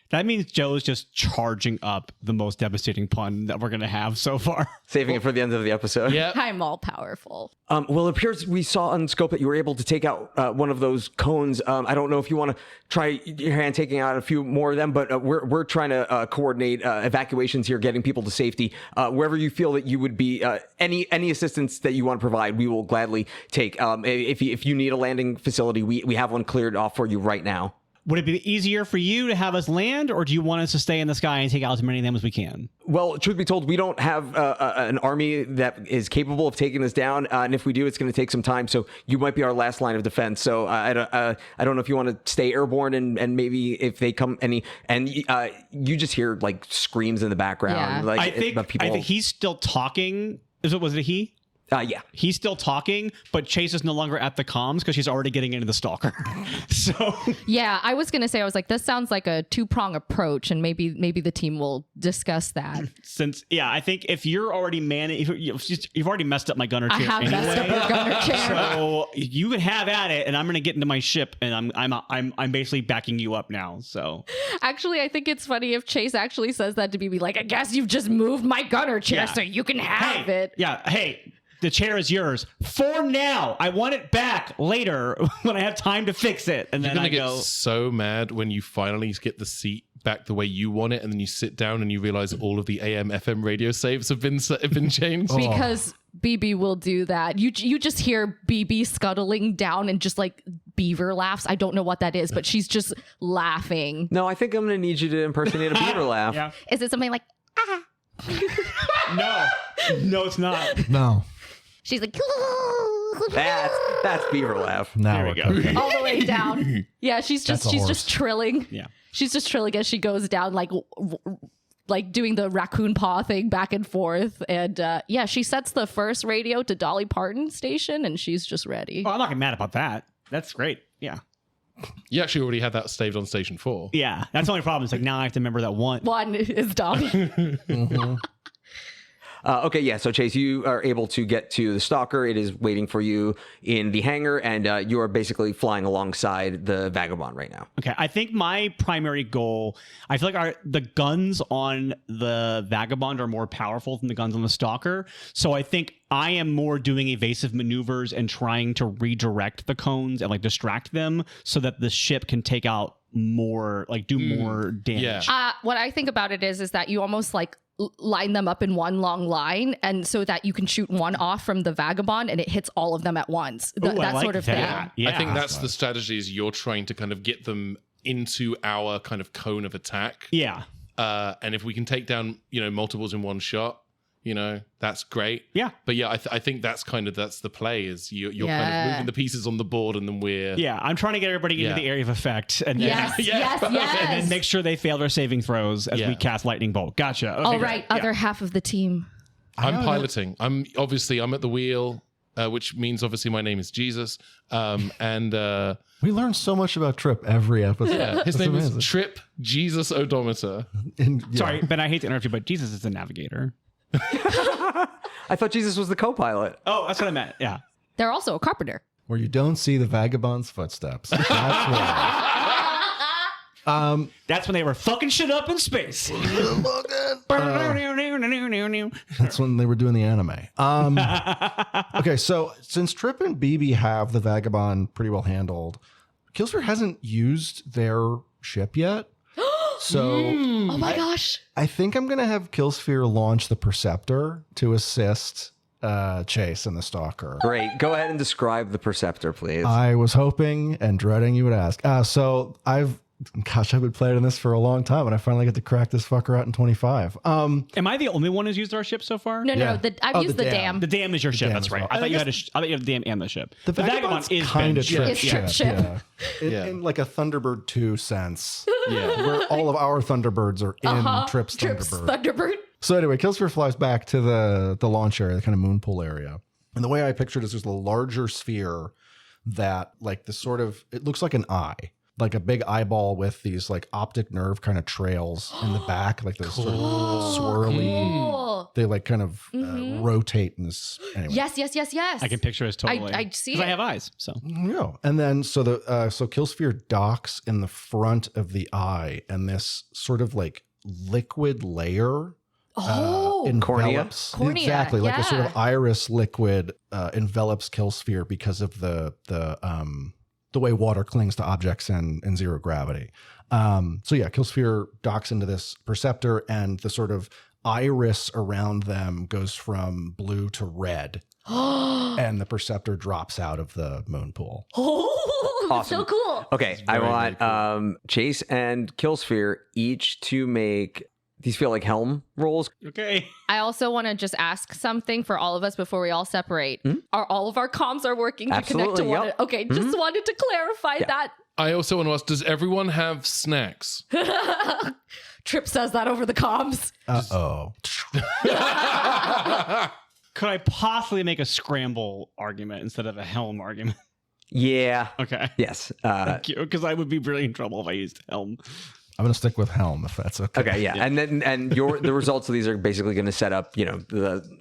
[SPEAKER 2] That means Joe's just charging up the most devastating pun that we're going to have so far.
[SPEAKER 1] Saving it for the end of the episode.
[SPEAKER 5] Yeah.
[SPEAKER 4] I'm all powerful.
[SPEAKER 1] Well, it appears we saw on scope that you were able to take out one of those cones. I don't know if you want to try your hand taking out a few more of them, but we're trying to coordinate evacuations here, getting people to safety. Wherever you feel that you would be, any assistance that you want to provide, we will gladly take. If you need a landing facility, we have one cleared off for you right now.
[SPEAKER 2] Would it be easier for you to have us land, or do you want us to stay in the sky and take out as many of them as we can?
[SPEAKER 1] Well, truth be told, we don't have an army that is capable of taking us down, and if we do, it's going to take some time. So you might be our last line of defense. So I don't know if you want to stay airborne, and maybe if they come you just hear like screams in the background.
[SPEAKER 4] Yeah.
[SPEAKER 1] Like
[SPEAKER 2] I think he's still talking. Was it he?
[SPEAKER 1] Yeah.
[SPEAKER 2] He's still talking, but Chase is no longer at the comms because she's already getting into the stalker. So
[SPEAKER 4] Yeah, I was gonna say, I was like, this sounds like a two-prong approach, and maybe the team will discuss that.
[SPEAKER 2] I think if you're already you've already messed up my gunner chair.
[SPEAKER 4] I have messed up your gunner chair.
[SPEAKER 2] So you can have at it, and I'm gonna get into my ship, and I'm basically backing you up now. So
[SPEAKER 4] Actually, I think it's funny if Chase actually says that to BB, like, I guess you've just moved my gunner chair
[SPEAKER 2] Yeah.
[SPEAKER 4] so you can have it.
[SPEAKER 2] Yeah. Hey, the chair is yours for now. I want it back later when I have time to fix it. And
[SPEAKER 5] You're
[SPEAKER 2] then
[SPEAKER 5] gonna
[SPEAKER 2] I
[SPEAKER 5] get
[SPEAKER 2] go.
[SPEAKER 5] so mad when you finally get the seat back the way you want it, and then you sit down and you realize all of the AM/FM radio saves have been changed.
[SPEAKER 4] Because BB will do that. You just hear BB scuttling down and just like beaver laughs. I don't know what that is, but she's just laughing.
[SPEAKER 1] No, I think I'm going to need you to impersonate a beaver laugh.
[SPEAKER 2] Yeah.
[SPEAKER 4] Is it something like, ah?
[SPEAKER 2] No, it's not.
[SPEAKER 3] No.
[SPEAKER 4] She's like,
[SPEAKER 1] That's beaver laugh.
[SPEAKER 3] Now
[SPEAKER 2] There we go.
[SPEAKER 3] okay.
[SPEAKER 4] all the way down. Yeah, she's
[SPEAKER 3] That's a horse.
[SPEAKER 4] just trilling.
[SPEAKER 2] Yeah.
[SPEAKER 4] She's just trilling as she goes down, like doing the raccoon paw thing back and forth. And she sets the first radio to Dolly Parton station, and she's just ready.
[SPEAKER 2] Oh, I'm not mad about that. That's great. Yeah.
[SPEAKER 5] You actually already had that saved on station 4.
[SPEAKER 2] Yeah. That's the only problem. It's like now I have to remember that one.
[SPEAKER 4] One is Dolly.
[SPEAKER 1] Okay, yeah. So Chase, you are able to get to the stalker. It is waiting for you in the hangar, and you are basically flying alongside the Vagabond right now.
[SPEAKER 2] Okay, I think my primary goal, I feel like the guns on the Vagabond are more powerful than the guns on the Stalker. So I think I am more doing evasive maneuvers and trying to redirect the cones and like distract them so that the ship can take out more, like do more damage.
[SPEAKER 5] Yeah.
[SPEAKER 4] What I think about it is that you almost like line them up in one long line, and so that you can shoot one off from the Vagabond and it hits all of them at once.
[SPEAKER 2] Ooh, I
[SPEAKER 4] That
[SPEAKER 2] like
[SPEAKER 4] sort of
[SPEAKER 2] that.
[SPEAKER 4] thing.
[SPEAKER 2] Yeah.
[SPEAKER 5] I think that's the strategy, is you're trying to kind of get them into our kind of cone of attack.
[SPEAKER 2] Yeah.
[SPEAKER 5] And if we can take down, multiples in one shot, that's great.
[SPEAKER 2] Yeah.
[SPEAKER 5] But yeah, I think that's the play, is you're kind
[SPEAKER 4] Yeah.
[SPEAKER 5] of moving the pieces on the board, and then we're...
[SPEAKER 2] Yeah, I'm trying to get everybody into
[SPEAKER 5] Yeah.
[SPEAKER 2] the area of effect, and then,
[SPEAKER 4] Yes, yes,
[SPEAKER 2] and then
[SPEAKER 4] yes.
[SPEAKER 2] make sure they fail their saving throws as
[SPEAKER 5] Yeah.
[SPEAKER 2] we cast lightning bolt. Gotcha. Okay,
[SPEAKER 4] All
[SPEAKER 2] great.
[SPEAKER 4] right,
[SPEAKER 2] Yeah.
[SPEAKER 4] other half of the team.
[SPEAKER 5] I'm piloting. I'm at the wheel, which means obviously my name is Jesus. And
[SPEAKER 3] We learn so much about Trip every episode.
[SPEAKER 5] yeah, his
[SPEAKER 3] That's
[SPEAKER 5] name
[SPEAKER 3] amazing.
[SPEAKER 5] is Trip Jesus Odometer.
[SPEAKER 3] And, yeah.
[SPEAKER 2] Sorry, Ben, I hate to interrupt you, but Jesus is the navigator.
[SPEAKER 1] I thought Jesus was the co-pilot.
[SPEAKER 2] Oh, that's what I meant. Yeah.
[SPEAKER 4] They're also a carpenter.
[SPEAKER 3] Where you don't see the Vagabond's footsteps. That's why.
[SPEAKER 2] That's when they were fucking shit up in space.
[SPEAKER 3] That's when they were doing the anime. Okay, so since Trip and BB have the Vagabond pretty well handled, Killsphere hasn't used their ship yet. So
[SPEAKER 4] Oh my gosh.
[SPEAKER 3] I think I'm going to have Killsphere launch the Perceptor to assist Chase and the Stalker.
[SPEAKER 1] Great. Go ahead and describe the Perceptor, please.
[SPEAKER 3] I was hoping and dreading you would ask. So I've been playing this for a long time, and I finally get to crack this fucker out in 25.
[SPEAKER 2] Am I the only one who's used our ship so far?
[SPEAKER 4] No,
[SPEAKER 3] Yeah.
[SPEAKER 4] I've used
[SPEAKER 3] the
[SPEAKER 4] the
[SPEAKER 3] dam.
[SPEAKER 4] dam.
[SPEAKER 2] The dam is your ship.
[SPEAKER 3] dam
[SPEAKER 2] That's
[SPEAKER 3] as
[SPEAKER 2] right.
[SPEAKER 3] well.
[SPEAKER 2] I thought you had the dam and the ship.
[SPEAKER 3] The
[SPEAKER 2] Vagabond is
[SPEAKER 3] kind of
[SPEAKER 2] Ben's
[SPEAKER 3] Trip
[SPEAKER 4] It's Trip ship.
[SPEAKER 3] Yeah.
[SPEAKER 5] Yeah.
[SPEAKER 3] In like a Thunderbird 2 sense.
[SPEAKER 5] Yeah.
[SPEAKER 3] Where all of our Thunderbirds are in Trip's
[SPEAKER 4] Trips
[SPEAKER 3] Thunderbird.
[SPEAKER 4] Thunderbird.
[SPEAKER 3] So anyway, Killsphere flies back to the launch area, the kind of moon pool area. And the way I pictured it is there's a larger sphere that like this sort of, it looks like an eye. like a big eyeball with these like optic nerve kind of trails in the back, like those sort of swirly.
[SPEAKER 4] Cool.
[SPEAKER 3] They like kind of rotate in this. Anyway.
[SPEAKER 4] Yes.
[SPEAKER 2] I can picture it totally.
[SPEAKER 4] I see
[SPEAKER 2] 'Cause
[SPEAKER 4] it.
[SPEAKER 2] I have eyes, so.
[SPEAKER 3] Yeah. And then so Killsphere docks in the front of the eye, and this sort of like liquid layer envelops
[SPEAKER 4] Cornea,
[SPEAKER 3] exactly like a sort of
[SPEAKER 4] yeah.
[SPEAKER 3] iris liquid envelops Killsphere because of the way water clings to objects in zero gravity. So yeah, Killsphere docks into this perceptor, and the sort of iris around them goes from blue to red, and the perceptor drops out of the moon pool.
[SPEAKER 4] Oh, that's so
[SPEAKER 1] Awesome.
[SPEAKER 4] cool.
[SPEAKER 1] Okay, I want Chase and Killsphere each to make these feel like helm rolls.
[SPEAKER 2] Okay.
[SPEAKER 4] I also want to just ask something for all of us before we all separate. Are all of our comms are working to connect to
[SPEAKER 1] Absolutely,
[SPEAKER 4] one?
[SPEAKER 1] yep.
[SPEAKER 4] Okay, just wanted to clarify that.
[SPEAKER 5] I also want to ask, does everyone have snacks?
[SPEAKER 4] Trip says that over the comms.
[SPEAKER 3] Uh-oh.
[SPEAKER 2] Could I possibly make a scramble argument instead of a helm argument?
[SPEAKER 1] Yeah.
[SPEAKER 2] Okay.
[SPEAKER 1] Yes.
[SPEAKER 2] Thank you, because I would be really in trouble if I used helm.
[SPEAKER 3] I'm going to stick with helm if that's okay.
[SPEAKER 1] Okay. Yeah. And then the results of these are basically going to set up, the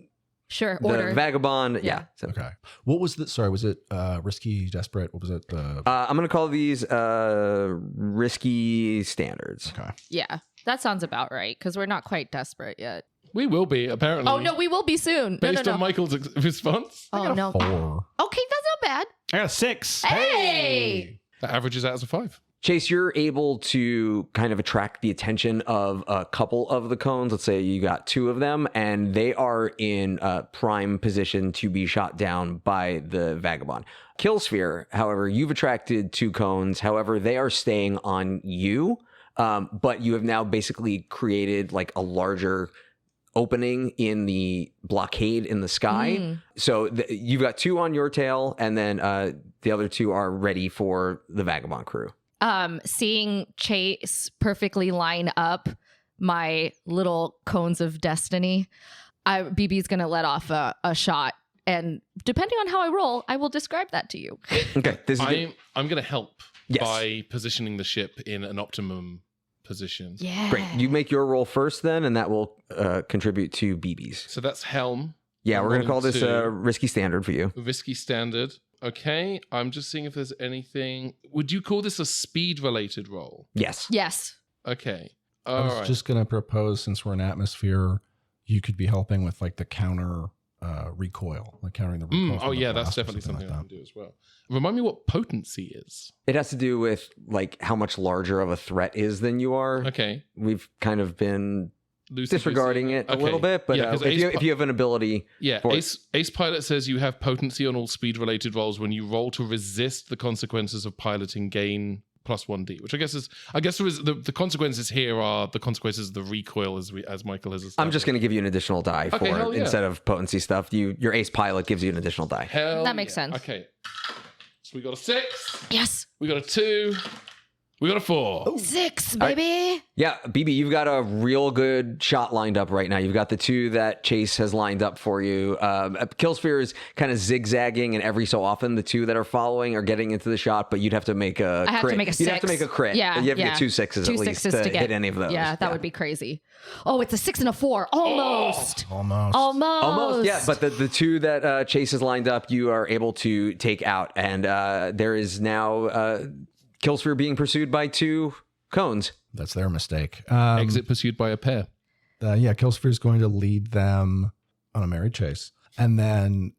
[SPEAKER 4] Sure, order.
[SPEAKER 1] vagabond.
[SPEAKER 4] Yeah.
[SPEAKER 1] Yeah. So,
[SPEAKER 3] Okay. What was the, sorry, was it risky, desperate? What was it?
[SPEAKER 1] I'm going to call these risky standards.
[SPEAKER 3] Okay.
[SPEAKER 4] Yeah, that sounds about right because we're not quite desperate yet.
[SPEAKER 5] We will be, apparently.
[SPEAKER 4] Oh, no, we will be soon.
[SPEAKER 5] Based
[SPEAKER 4] no.
[SPEAKER 5] on Michael's response.
[SPEAKER 4] Oh, no.
[SPEAKER 3] 4.
[SPEAKER 4] Okay, that's not bad.
[SPEAKER 2] I got a 6.
[SPEAKER 4] Hey!
[SPEAKER 5] That averages out as a 5.
[SPEAKER 1] Chase, you're able to kind of attract the attention of a couple of the cones. Let's say you got 2 of them, and they are in prime position to be shot down by the vagabond. Killsphere, however, you've attracted 2 cones. However, they are staying on you, but you have now basically created like a larger opening in the blockade in the sky. So you've got 2 on your tail, and then the other 2 are ready for the vagabond crew.
[SPEAKER 4] Seeing Chase perfectly line up my little cones of destiny, BB's gonna let off a shot, and depending on how I roll, I will describe that to you.
[SPEAKER 1] Okay, this is
[SPEAKER 5] I'm going to help
[SPEAKER 1] Yes.
[SPEAKER 5] by positioning the ship in an optimum position.
[SPEAKER 4] Yeah,
[SPEAKER 1] great. You make your roll first, then, and that will contribute to BB's.
[SPEAKER 5] So that's helm.
[SPEAKER 1] Yeah, we're gonna call this
[SPEAKER 5] 2.
[SPEAKER 1] risky standard for you.
[SPEAKER 5] Risky standard. Okay, I'm just seeing if there's anything. Would you call this a speed-related roll?
[SPEAKER 1] Yes.
[SPEAKER 4] Yes.
[SPEAKER 5] Okay.
[SPEAKER 3] I
[SPEAKER 5] All
[SPEAKER 3] was
[SPEAKER 5] right.
[SPEAKER 3] just going to propose, since we're in atmosphere, you could be helping with like the counter recoil, like countering the recoil. from
[SPEAKER 5] Oh
[SPEAKER 3] the
[SPEAKER 5] yeah, that's
[SPEAKER 3] blast or
[SPEAKER 5] definitely something
[SPEAKER 3] like
[SPEAKER 5] I can do as well. Remind me what potency is.
[SPEAKER 1] It has to do with like how much larger of a threat is than you are.
[SPEAKER 5] Okay.
[SPEAKER 1] We've kind of been
[SPEAKER 5] Loosey-goosey.
[SPEAKER 1] disregarding it a
[SPEAKER 5] Okay.
[SPEAKER 1] little bit, but
[SPEAKER 5] Yeah, 'cause
[SPEAKER 1] if you have an ability,
[SPEAKER 5] Yeah,
[SPEAKER 1] for it.
[SPEAKER 5] Ace Pilot says you have potency on all speed-related rolls when you roll to resist the consequences of piloting gain plus 1d, which I guess there is the consequences here are the consequences of the recoil as Michael has established.
[SPEAKER 1] I'm just going to give you an additional die
[SPEAKER 5] Okay,
[SPEAKER 1] for
[SPEAKER 5] hell
[SPEAKER 1] it
[SPEAKER 5] yeah.
[SPEAKER 1] instead of potency stuff. Your ace pilot gives you an additional die.
[SPEAKER 5] Hell
[SPEAKER 4] That makes
[SPEAKER 5] yeah.
[SPEAKER 4] sense.
[SPEAKER 5] Okay. So we got a 6,
[SPEAKER 4] Yes.
[SPEAKER 5] we got a 2, we got a 4.
[SPEAKER 4] 6, baby.
[SPEAKER 1] Yeah, BB, you've got a real good shot lined up right now. You've got the 2 that Chase has lined up for you. Killsphere is kind of zigzagging, and every so often the 2 that are following are getting into the shot, but you'd have to make a
[SPEAKER 4] I have
[SPEAKER 1] crit.
[SPEAKER 4] to make a 6.
[SPEAKER 1] You'd have to make a crit.
[SPEAKER 4] Yeah,
[SPEAKER 1] You have to
[SPEAKER 4] yeah.
[SPEAKER 1] get 2 6s
[SPEAKER 4] 2
[SPEAKER 1] at least
[SPEAKER 4] 6s
[SPEAKER 1] to
[SPEAKER 4] get
[SPEAKER 1] hit any of those.
[SPEAKER 4] Yeah, that would be crazy. Oh, it's a 6 and a 4. Almost.
[SPEAKER 3] Almost.
[SPEAKER 1] Almost, yeah. But the 2 that Chase has lined up, you are able to take out, and there is now Killsphere being pursued by 2 cones.
[SPEAKER 3] That's their mistake.
[SPEAKER 5] Exit pursued by a pair.
[SPEAKER 3] Yeah, Killsphere is going to lead them on a merry chase, and then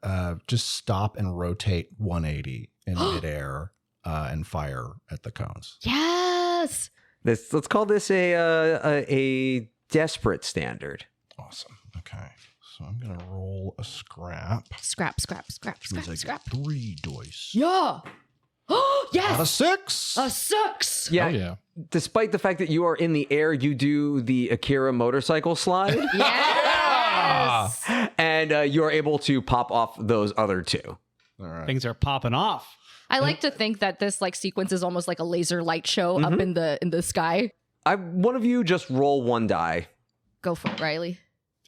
[SPEAKER 3] just stop and rotate 180 in midair and fire at the cones.
[SPEAKER 4] Yes.
[SPEAKER 1] Let's call this a desperate standard.
[SPEAKER 3] Awesome. Okay, so I'm gonna roll a scrap.
[SPEAKER 4] Scrap.
[SPEAKER 3] Which means I get 3 dice.
[SPEAKER 4] Yeah. Oh,
[SPEAKER 3] Got a
[SPEAKER 4] yes.
[SPEAKER 3] 6.
[SPEAKER 4] A 6.
[SPEAKER 1] Yeah.
[SPEAKER 5] Oh yeah.
[SPEAKER 1] Despite the fact that you are in the air, you do the Akira motorcycle slide,
[SPEAKER 4] Yes.
[SPEAKER 1] and you are able to pop off those other 2.
[SPEAKER 3] All right.
[SPEAKER 2] Things are popping off.
[SPEAKER 4] I like to think that this like sequence is almost like a laser light show up in the sky.
[SPEAKER 1] One of you just roll 1 die.
[SPEAKER 4] Go for it, Riley.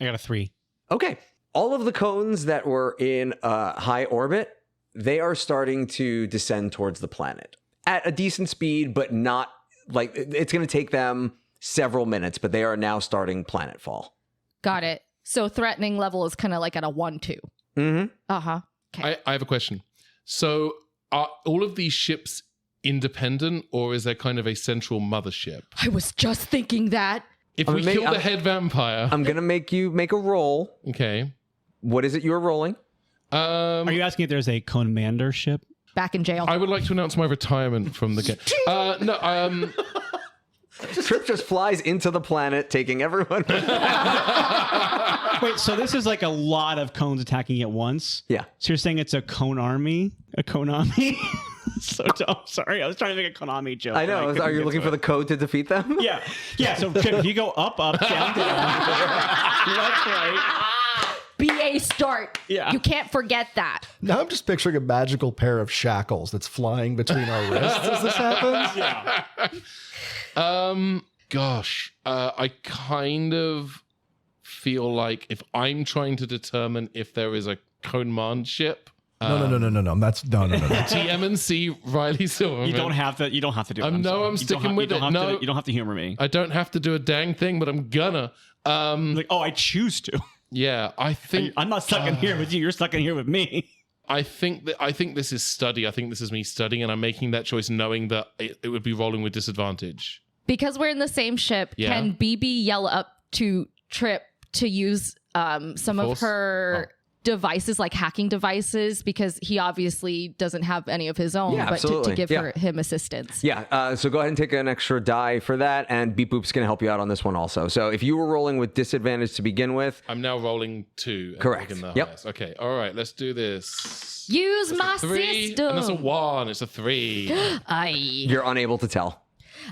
[SPEAKER 2] I got a 3.
[SPEAKER 1] Okay. All of the cones that were in high orbit, they are starting to descend towards the planet. at a decent speed, but not like it's going to take them several minutes, but they are now starting planetfall.
[SPEAKER 4] Got it. So threatening level is kind of like at a 1-2.
[SPEAKER 1] Mm-hmm.
[SPEAKER 4] Uh-huh. Okay.
[SPEAKER 5] I have a question. So are all of these ships independent, or is there kind of a central mothership?
[SPEAKER 4] I was just thinking that.
[SPEAKER 5] If we kill the head vampire...
[SPEAKER 1] I'm going to make you make a roll.
[SPEAKER 5] Okay.
[SPEAKER 1] What is it you're rolling?
[SPEAKER 2] Are you asking if there's a commander ship?
[SPEAKER 4] Back in jail.
[SPEAKER 5] I would like to announce my retirement from the game.
[SPEAKER 1] Trip just flies into the planet, taking everyone.
[SPEAKER 2] Wait, so this is like a lot of cones attacking at once?
[SPEAKER 1] Yeah.
[SPEAKER 2] So you're saying it's a cone army? A Konami? So dumb. Sorry, I was trying to make a Konami joke.
[SPEAKER 1] I know. Are you looking for the code to defeat them?
[SPEAKER 2] Yeah. Yeah, so Trip, if you go up, down, down, left, right.
[SPEAKER 4] BA start.
[SPEAKER 2] Yeah.
[SPEAKER 4] You can't forget that.
[SPEAKER 3] Now I'm just picturing a magical pair of shackles that's flying between our wrists as this happens.
[SPEAKER 2] Yeah.
[SPEAKER 5] Gosh, I kind of feel like if I'm trying to determine if there is a command ship,
[SPEAKER 3] No. That's no.
[SPEAKER 5] TMNC Riley Silverman.
[SPEAKER 2] You don't have to do it.
[SPEAKER 5] I'm sticking with it. No,
[SPEAKER 2] you don't have to humor me.
[SPEAKER 5] I don't have to do a dang thing, but I'm gonna.
[SPEAKER 2] Like, I choose to.
[SPEAKER 5] Yeah, I think
[SPEAKER 2] I'm not stuck in here with you. You're stuck in here with me.
[SPEAKER 5] I think this is study. I think this is me studying, and I'm making that choice knowing that it would be rolling with disadvantage.
[SPEAKER 4] Because we're in the same ship,
[SPEAKER 5] Yeah.
[SPEAKER 4] can BB yell up to Trip to use some of
[SPEAKER 5] Force?
[SPEAKER 4] her devices, like hacking devices, because he obviously doesn't have any of his own,
[SPEAKER 1] Yeah,
[SPEAKER 4] but to
[SPEAKER 1] absolutely.
[SPEAKER 4] give
[SPEAKER 1] Yeah.
[SPEAKER 4] him assistance.
[SPEAKER 1] Yeah, so go ahead and take an extra die for that, and Beep Boop's going to help you out on this one also. So if you were rolling with disadvantage to begin with,
[SPEAKER 5] I'm now rolling 2. and
[SPEAKER 1] Correct.
[SPEAKER 5] picking the
[SPEAKER 1] Yep.
[SPEAKER 5] highest. Okay. All right. Let's do this.
[SPEAKER 4] Use
[SPEAKER 5] That's
[SPEAKER 4] my
[SPEAKER 5] a 3,
[SPEAKER 4] system.
[SPEAKER 5] and that's a 1. It's a 3.
[SPEAKER 1] you're unable to tell.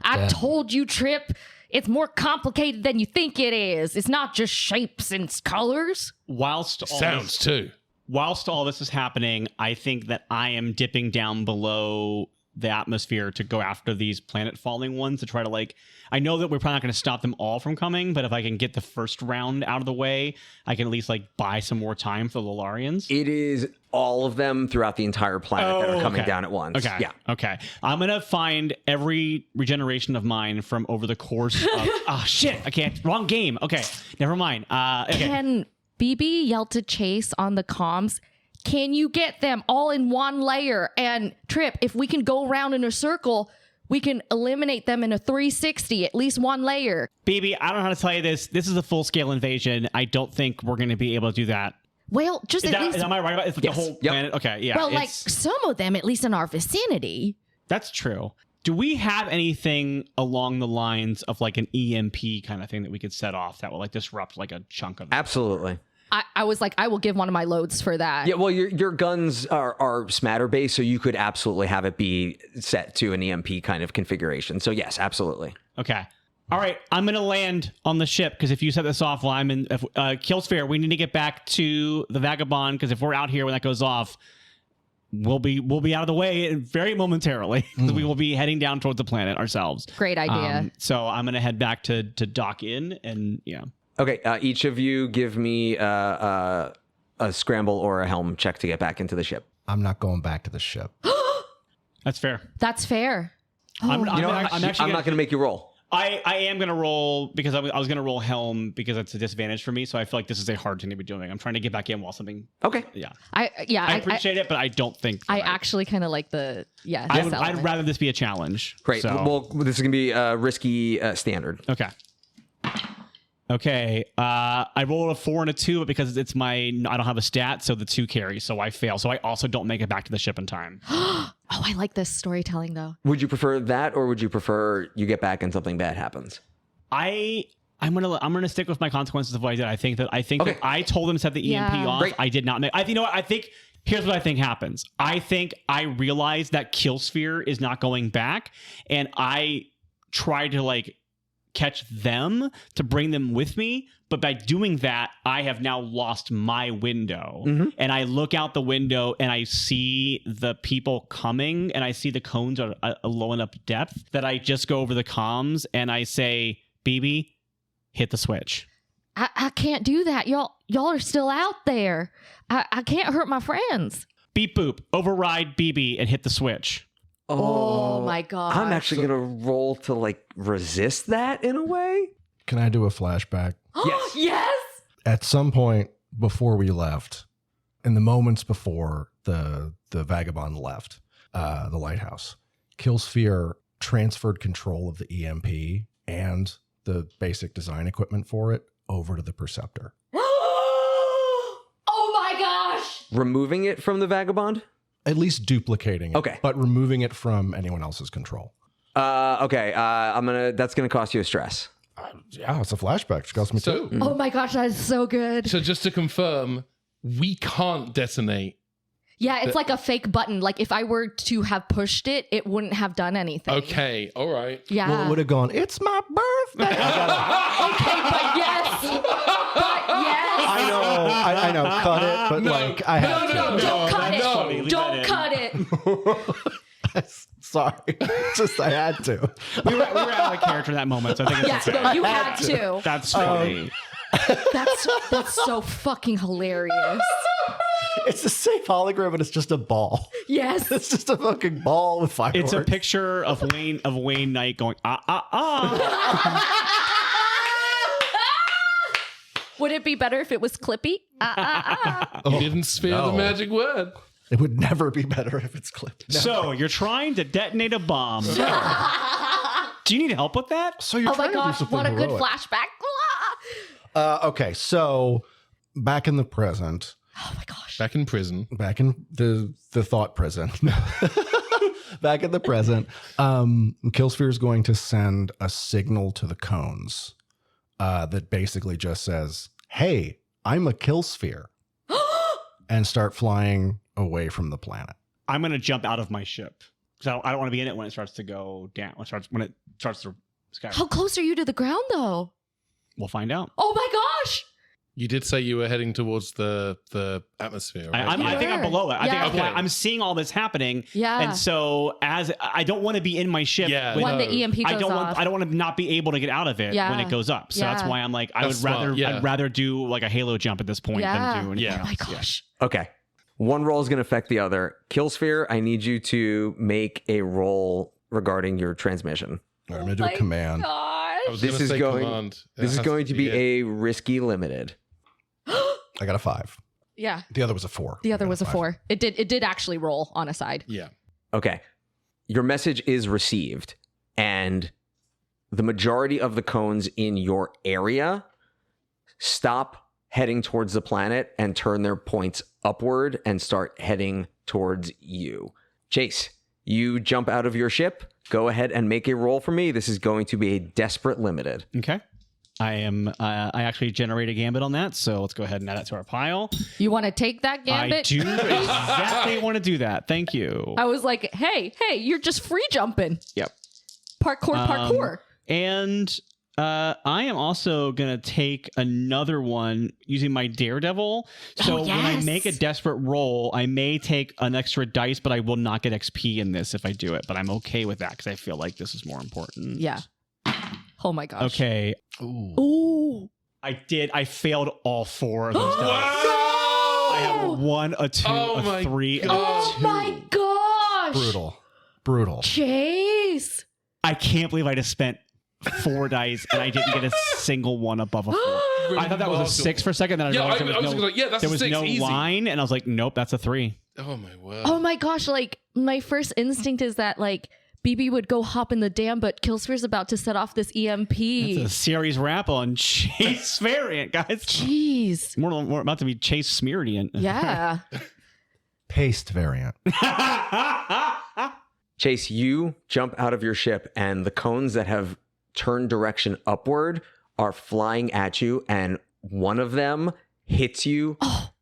[SPEAKER 4] I told you, Trip. It's more complicated than you think it is. It's not just shapes and colors.
[SPEAKER 2] Whilst all this is happening, I think that I am dipping down below the atmosphere to go after these planet falling ones to try to I know that we're probably not going to stop them all from coming, but if I can get the first round out of the way, I can at least buy some more time for the Lolarians.
[SPEAKER 1] It is all of them throughout the entire planet that are coming
[SPEAKER 2] okay.
[SPEAKER 1] down at once.
[SPEAKER 2] Okay.
[SPEAKER 1] Yeah.
[SPEAKER 2] Okay. I'm going to find every regeneration of mine from over the course of... Oh, shit. I can't. Wrong game. Okay. Never mind. Okay.
[SPEAKER 4] Can BB yell to Chase on the comms? Can you get them all in one layer? And Trip, if we can go around in a circle, we can eliminate them in a 360, at least one layer.
[SPEAKER 2] BB, I don't know how to tell you this. This is a full-scale invasion. I don't think we're going to be able to do that.
[SPEAKER 4] Well, just
[SPEAKER 2] Is
[SPEAKER 4] at least...
[SPEAKER 2] am I right about it? It's
[SPEAKER 1] Yes.
[SPEAKER 2] the whole
[SPEAKER 1] Yep.
[SPEAKER 2] planet? Okay, yeah.
[SPEAKER 4] well,
[SPEAKER 2] it's-
[SPEAKER 4] some of them, at least in our vicinity.
[SPEAKER 2] That's true. Do we have anything along the lines of an EMP kind of thing that we could set off that will disrupt a chunk of them?
[SPEAKER 1] Absolutely.
[SPEAKER 4] I was like, I will give one of my loads for that.
[SPEAKER 1] Yeah, well, your guns are smatter based, so you could absolutely have it be set to an EMP kind of configuration. So yes, absolutely.
[SPEAKER 2] Okay. All right, I'm going to land on the ship because if you set this off while I'm in Killsphere, we need to get back to the Vagabond because if we're out here when that goes off, we'll be out of the way very momentarily because we will be heading down towards the planet ourselves.
[SPEAKER 4] Great idea.
[SPEAKER 2] So I'm going to head back to dock in and yeah.
[SPEAKER 1] Okay, each of you give me a scramble or a helm check to get back into the ship.
[SPEAKER 3] I'm not going back to the ship.
[SPEAKER 2] That's fair.
[SPEAKER 4] That's fair.
[SPEAKER 2] I'm
[SPEAKER 1] not going to make you roll.
[SPEAKER 2] I am going to roll because I was going to roll helm because it's a disadvantage for me. So I feel like this is a hard thing to be doing. I'm trying to get back in while something.
[SPEAKER 1] Okay.
[SPEAKER 2] Yeah.
[SPEAKER 4] I
[SPEAKER 2] appreciate it, but I don't think
[SPEAKER 4] I actually kind of like the
[SPEAKER 2] I'd rather this be a challenge.
[SPEAKER 1] Great.
[SPEAKER 2] So.
[SPEAKER 1] Well, this is going to be a risky standard.
[SPEAKER 2] Okay. I rolled a 4 and a 2, but because it's I don't have a stat, so the 2 carries, so I fail. So I also don't make it back to the ship in time.
[SPEAKER 4] Oh, I like this storytelling though.
[SPEAKER 1] Would you prefer that, or would you prefer you get back and something bad happens?
[SPEAKER 2] I'm gonna stick with my consequences of what I did. I think that I told them to set the EMP
[SPEAKER 4] Yeah.
[SPEAKER 2] off.
[SPEAKER 1] Great.
[SPEAKER 2] I did not make. You know what? I think here's what I think happens. I think I realized that Killsphere is not going back, and I tried to catch them to bring them with me, but by doing that I have now lost my window. And I look out the window and I see the people coming and I see the cones are a low enough depth that I just go over the comms and I say, BB, hit the switch.
[SPEAKER 4] I can't do that. Y'all are still out there. I can't hurt my friends.
[SPEAKER 2] Beep boop, override BB and hit the switch.
[SPEAKER 4] Oh my god.
[SPEAKER 1] I'm actually gonna roll to like resist that in a way.
[SPEAKER 3] Can I do a flashback?
[SPEAKER 1] Yes.
[SPEAKER 4] Yes.
[SPEAKER 3] At some point before we left, in the moments before the vagabond left the lighthouse, Killsphere transferred control of the EMP and the basic design equipment for it over to the Perceptor.
[SPEAKER 4] Oh my gosh.
[SPEAKER 1] Removing it from the vagabond.
[SPEAKER 3] At least duplicating it,
[SPEAKER 1] Okay.
[SPEAKER 3] but removing it from anyone else's control.
[SPEAKER 1] Okay. That's gonna cost you a stress.
[SPEAKER 3] Yeah, it's a flashback. It cost me
[SPEAKER 5] So,
[SPEAKER 3] two.
[SPEAKER 4] Oh my gosh, that is so good.
[SPEAKER 5] so just to confirm, we can't detonate.
[SPEAKER 4] Yeah, it's like a fake button. Like if I were to have pushed it, it wouldn't have done anything.
[SPEAKER 5] Okay, all right.
[SPEAKER 4] Yeah.
[SPEAKER 3] Well, it would have gone, it's my birthday.
[SPEAKER 4] Okay, but yes. But yes.
[SPEAKER 3] I know, cut it, but like, I have to.
[SPEAKER 4] Don't cut it.
[SPEAKER 2] funny. Leave
[SPEAKER 4] Don't
[SPEAKER 2] that in.
[SPEAKER 4] cut it.
[SPEAKER 3] Sorry. Just, I had to.
[SPEAKER 2] We were out of character in that moment, so I think it's
[SPEAKER 4] Yeah,
[SPEAKER 2] okay.
[SPEAKER 4] no, you had to.
[SPEAKER 2] That's funny.
[SPEAKER 4] That's so fucking hilarious.
[SPEAKER 3] It's the same hologram, but it's just a ball.
[SPEAKER 4] Yes.
[SPEAKER 3] It's just a fucking ball with fireworks.
[SPEAKER 2] It's a picture of Wayne Knight going,
[SPEAKER 4] Would it be better if it was Clippy?
[SPEAKER 5] You didn't spare
[SPEAKER 3] no.
[SPEAKER 5] the magic word.
[SPEAKER 3] It would never be better if it's clipped. No.
[SPEAKER 2] So you're trying to detonate a bomb. Do you need help with that?
[SPEAKER 3] So you're
[SPEAKER 4] Oh my
[SPEAKER 3] trying to do
[SPEAKER 4] gosh,
[SPEAKER 3] something
[SPEAKER 4] what a good
[SPEAKER 3] heroic.
[SPEAKER 4] flashback.
[SPEAKER 3] Okay, so back in the present,
[SPEAKER 4] Oh my gosh.
[SPEAKER 5] Back in prison.
[SPEAKER 3] back in the thought prison, back in the present, Killsphere is going to send a signal to the cones that basically just says, "Hey, I'm a Killsphere," and start flying away from the planet.
[SPEAKER 2] I'm going to jump out of my ship because I don't want to be in it when it starts to go down. When it starts to sky.
[SPEAKER 4] How close are you to the ground though?
[SPEAKER 2] We'll find out.
[SPEAKER 4] Oh my gosh.
[SPEAKER 5] You did say you were heading towards the atmosphere, right?
[SPEAKER 2] I think I'm below it. I
[SPEAKER 4] Yeah.
[SPEAKER 2] think
[SPEAKER 5] Okay.
[SPEAKER 2] I'm seeing all this happening.
[SPEAKER 4] Yeah.
[SPEAKER 2] And so as I don't want to be in my ship.
[SPEAKER 5] Yeah.
[SPEAKER 2] with-
[SPEAKER 4] When the EMP goes
[SPEAKER 2] I don't want to not be able to get out of it
[SPEAKER 4] Yeah.
[SPEAKER 2] when it goes up. So that's
[SPEAKER 4] Yeah.
[SPEAKER 2] why I'm like,
[SPEAKER 5] That's smart, yeah.
[SPEAKER 2] I'd rather do like a Halo jump at this point
[SPEAKER 4] Yeah.
[SPEAKER 2] than do anything
[SPEAKER 5] Yeah.
[SPEAKER 4] Oh my
[SPEAKER 2] else.
[SPEAKER 4] gosh.
[SPEAKER 1] Okay. One roll is going to affect the other. Killsphere, I need you to make a roll regarding your transmission.
[SPEAKER 3] All right, I'm going to do a command.
[SPEAKER 5] I was
[SPEAKER 1] This
[SPEAKER 5] gonna
[SPEAKER 1] is
[SPEAKER 5] say
[SPEAKER 1] going-
[SPEAKER 5] command.
[SPEAKER 1] This is
[SPEAKER 5] It has
[SPEAKER 1] going to be
[SPEAKER 5] it.
[SPEAKER 1] a risky limited.
[SPEAKER 3] I got a 5.
[SPEAKER 4] Yeah.
[SPEAKER 3] The other was a 4.
[SPEAKER 4] The other
[SPEAKER 3] I got
[SPEAKER 4] was a
[SPEAKER 3] 5.
[SPEAKER 4] 4. It did actually roll on a side.
[SPEAKER 5] Yeah.
[SPEAKER 1] Okay. Your message is received, and the majority of the cones in your area stop heading towards the planet and turn their points upward and start heading towards you. Chase, you jump out of your ship. Go ahead and make a roll for me. This is going to be a desperate limited.
[SPEAKER 2] Okay. I actually generate a gambit on that, so let's go ahead and add that to our pile.
[SPEAKER 4] You want to take that gambit?
[SPEAKER 2] I do exactly want to do that. Thank you.
[SPEAKER 4] I was like, hey, you're just free jumping.
[SPEAKER 2] Yep.
[SPEAKER 4] Parkour.
[SPEAKER 2] And I am also going to take another one using my Daredevil. So when I
[SPEAKER 4] yes.
[SPEAKER 2] make a desperate roll, I may take an extra dice, but I will not get XP in this if I do it. But I'm okay with that because I feel like this is more important.
[SPEAKER 4] Yeah. Oh my gosh.
[SPEAKER 2] Okay.
[SPEAKER 4] Ooh.
[SPEAKER 2] I failed all 4 of those dice.
[SPEAKER 5] Wow!
[SPEAKER 2] I have 1, a 2,
[SPEAKER 5] Oh
[SPEAKER 2] a
[SPEAKER 5] my
[SPEAKER 2] 3, and a
[SPEAKER 5] God.
[SPEAKER 2] 2.
[SPEAKER 4] Oh my gosh.
[SPEAKER 3] Brutal.
[SPEAKER 4] Chase.
[SPEAKER 2] I can't believe I just spent 4 dice and I didn't get a single one above a 4. I thought that was a 6 for a second. Then I
[SPEAKER 5] Yeah,
[SPEAKER 2] realized
[SPEAKER 5] I was like, yeah, that's
[SPEAKER 2] there
[SPEAKER 5] a
[SPEAKER 2] was
[SPEAKER 5] 6,
[SPEAKER 2] no
[SPEAKER 5] easy.
[SPEAKER 2] line, and I was like, nope, that's a 3.
[SPEAKER 5] Oh my word.
[SPEAKER 4] Oh my gosh. Like, my first instinct is that, like, BB would go hop in the dam, but Killsphere's about to set off this EMP.
[SPEAKER 2] It's a series wrap on Chase variant, guys.
[SPEAKER 4] Jeez.
[SPEAKER 2] More about to be Chase Smearian.
[SPEAKER 4] Yeah.
[SPEAKER 3] Paste variant.
[SPEAKER 1] Chase, you jump out of your ship, and the cones that have turned direction upward are flying at you, and one of them hits you,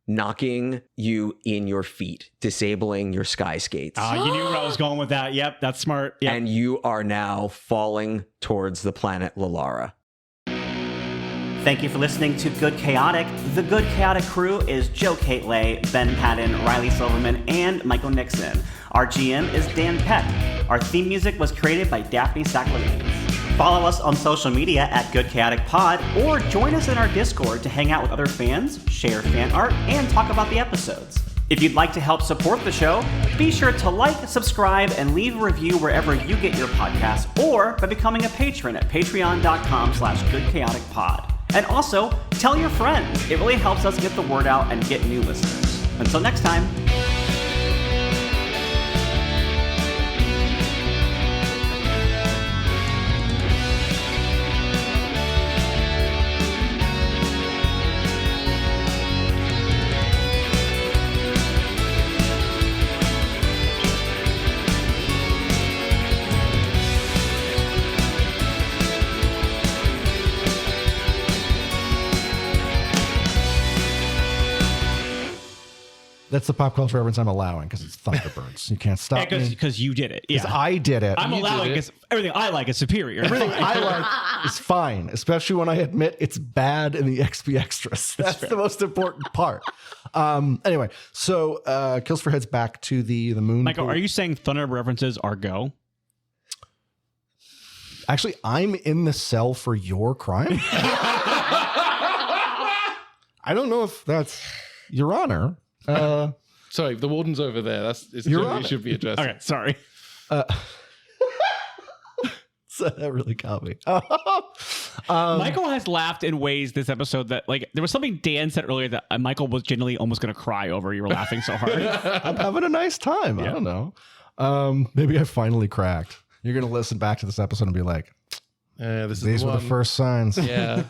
[SPEAKER 1] knocking you in your feet, disabling your sky skates.
[SPEAKER 2] You knew where I was going with that. Yep, that's smart. Yep.
[SPEAKER 1] And you are now falling towards the planet Lalara.
[SPEAKER 6] Thank you for listening to Good Chaotic. The Good Chaotic crew is Châu Kate Lê, Ben Paddon, Riley Silverman, and Michael Nixon. Our GM is Dan Peck. Our theme music was created by Daphne Saclamines. Follow us on social media at Good Chaotic Pod, or join us in our Discord to hang out with other fans, share fan art, and talk about the episodes. If you'd like to help support the show, be sure to like, subscribe, and leave a review wherever you get your podcasts, or by becoming a patron at patreon.com/goodchaoticpod. And also, tell your friends. It really helps us get the word out and get new listeners. Until next time.
[SPEAKER 3] That's the pop culture reference I'm allowing because it's Thunderbirds. You can't stop me.
[SPEAKER 2] Because you did it.
[SPEAKER 3] Because
[SPEAKER 2] Yeah.
[SPEAKER 3] I did it.
[SPEAKER 2] I'm allowing because everything I like is superior.
[SPEAKER 3] Everything I like is fine, especially when I admit it's bad in the XP extras. That's the most important part. Anyway, so Killsphere heads back to the moon.
[SPEAKER 2] Michael,
[SPEAKER 3] pool.
[SPEAKER 2] are you saying Thunder references are go?
[SPEAKER 3] Actually, I'm in the cell for your crime. I don't know if that's Your Honor.
[SPEAKER 5] Sorry, the warden's over there. That's
[SPEAKER 3] You're on
[SPEAKER 5] it
[SPEAKER 3] it.
[SPEAKER 5] should be addressed.
[SPEAKER 2] Okay, sorry.
[SPEAKER 3] So that really got me.
[SPEAKER 2] Michael has laughed in ways this episode that, like, there was something Dan said earlier that Michael was genuinely almost going to cry over. You were laughing so hard.
[SPEAKER 3] I'm having a nice time. I don't know. Maybe I finally cracked. You're going to listen back to this episode and be like,
[SPEAKER 5] This is
[SPEAKER 3] these
[SPEAKER 5] the
[SPEAKER 3] were
[SPEAKER 5] one.
[SPEAKER 3] the first signs.
[SPEAKER 5] Yeah.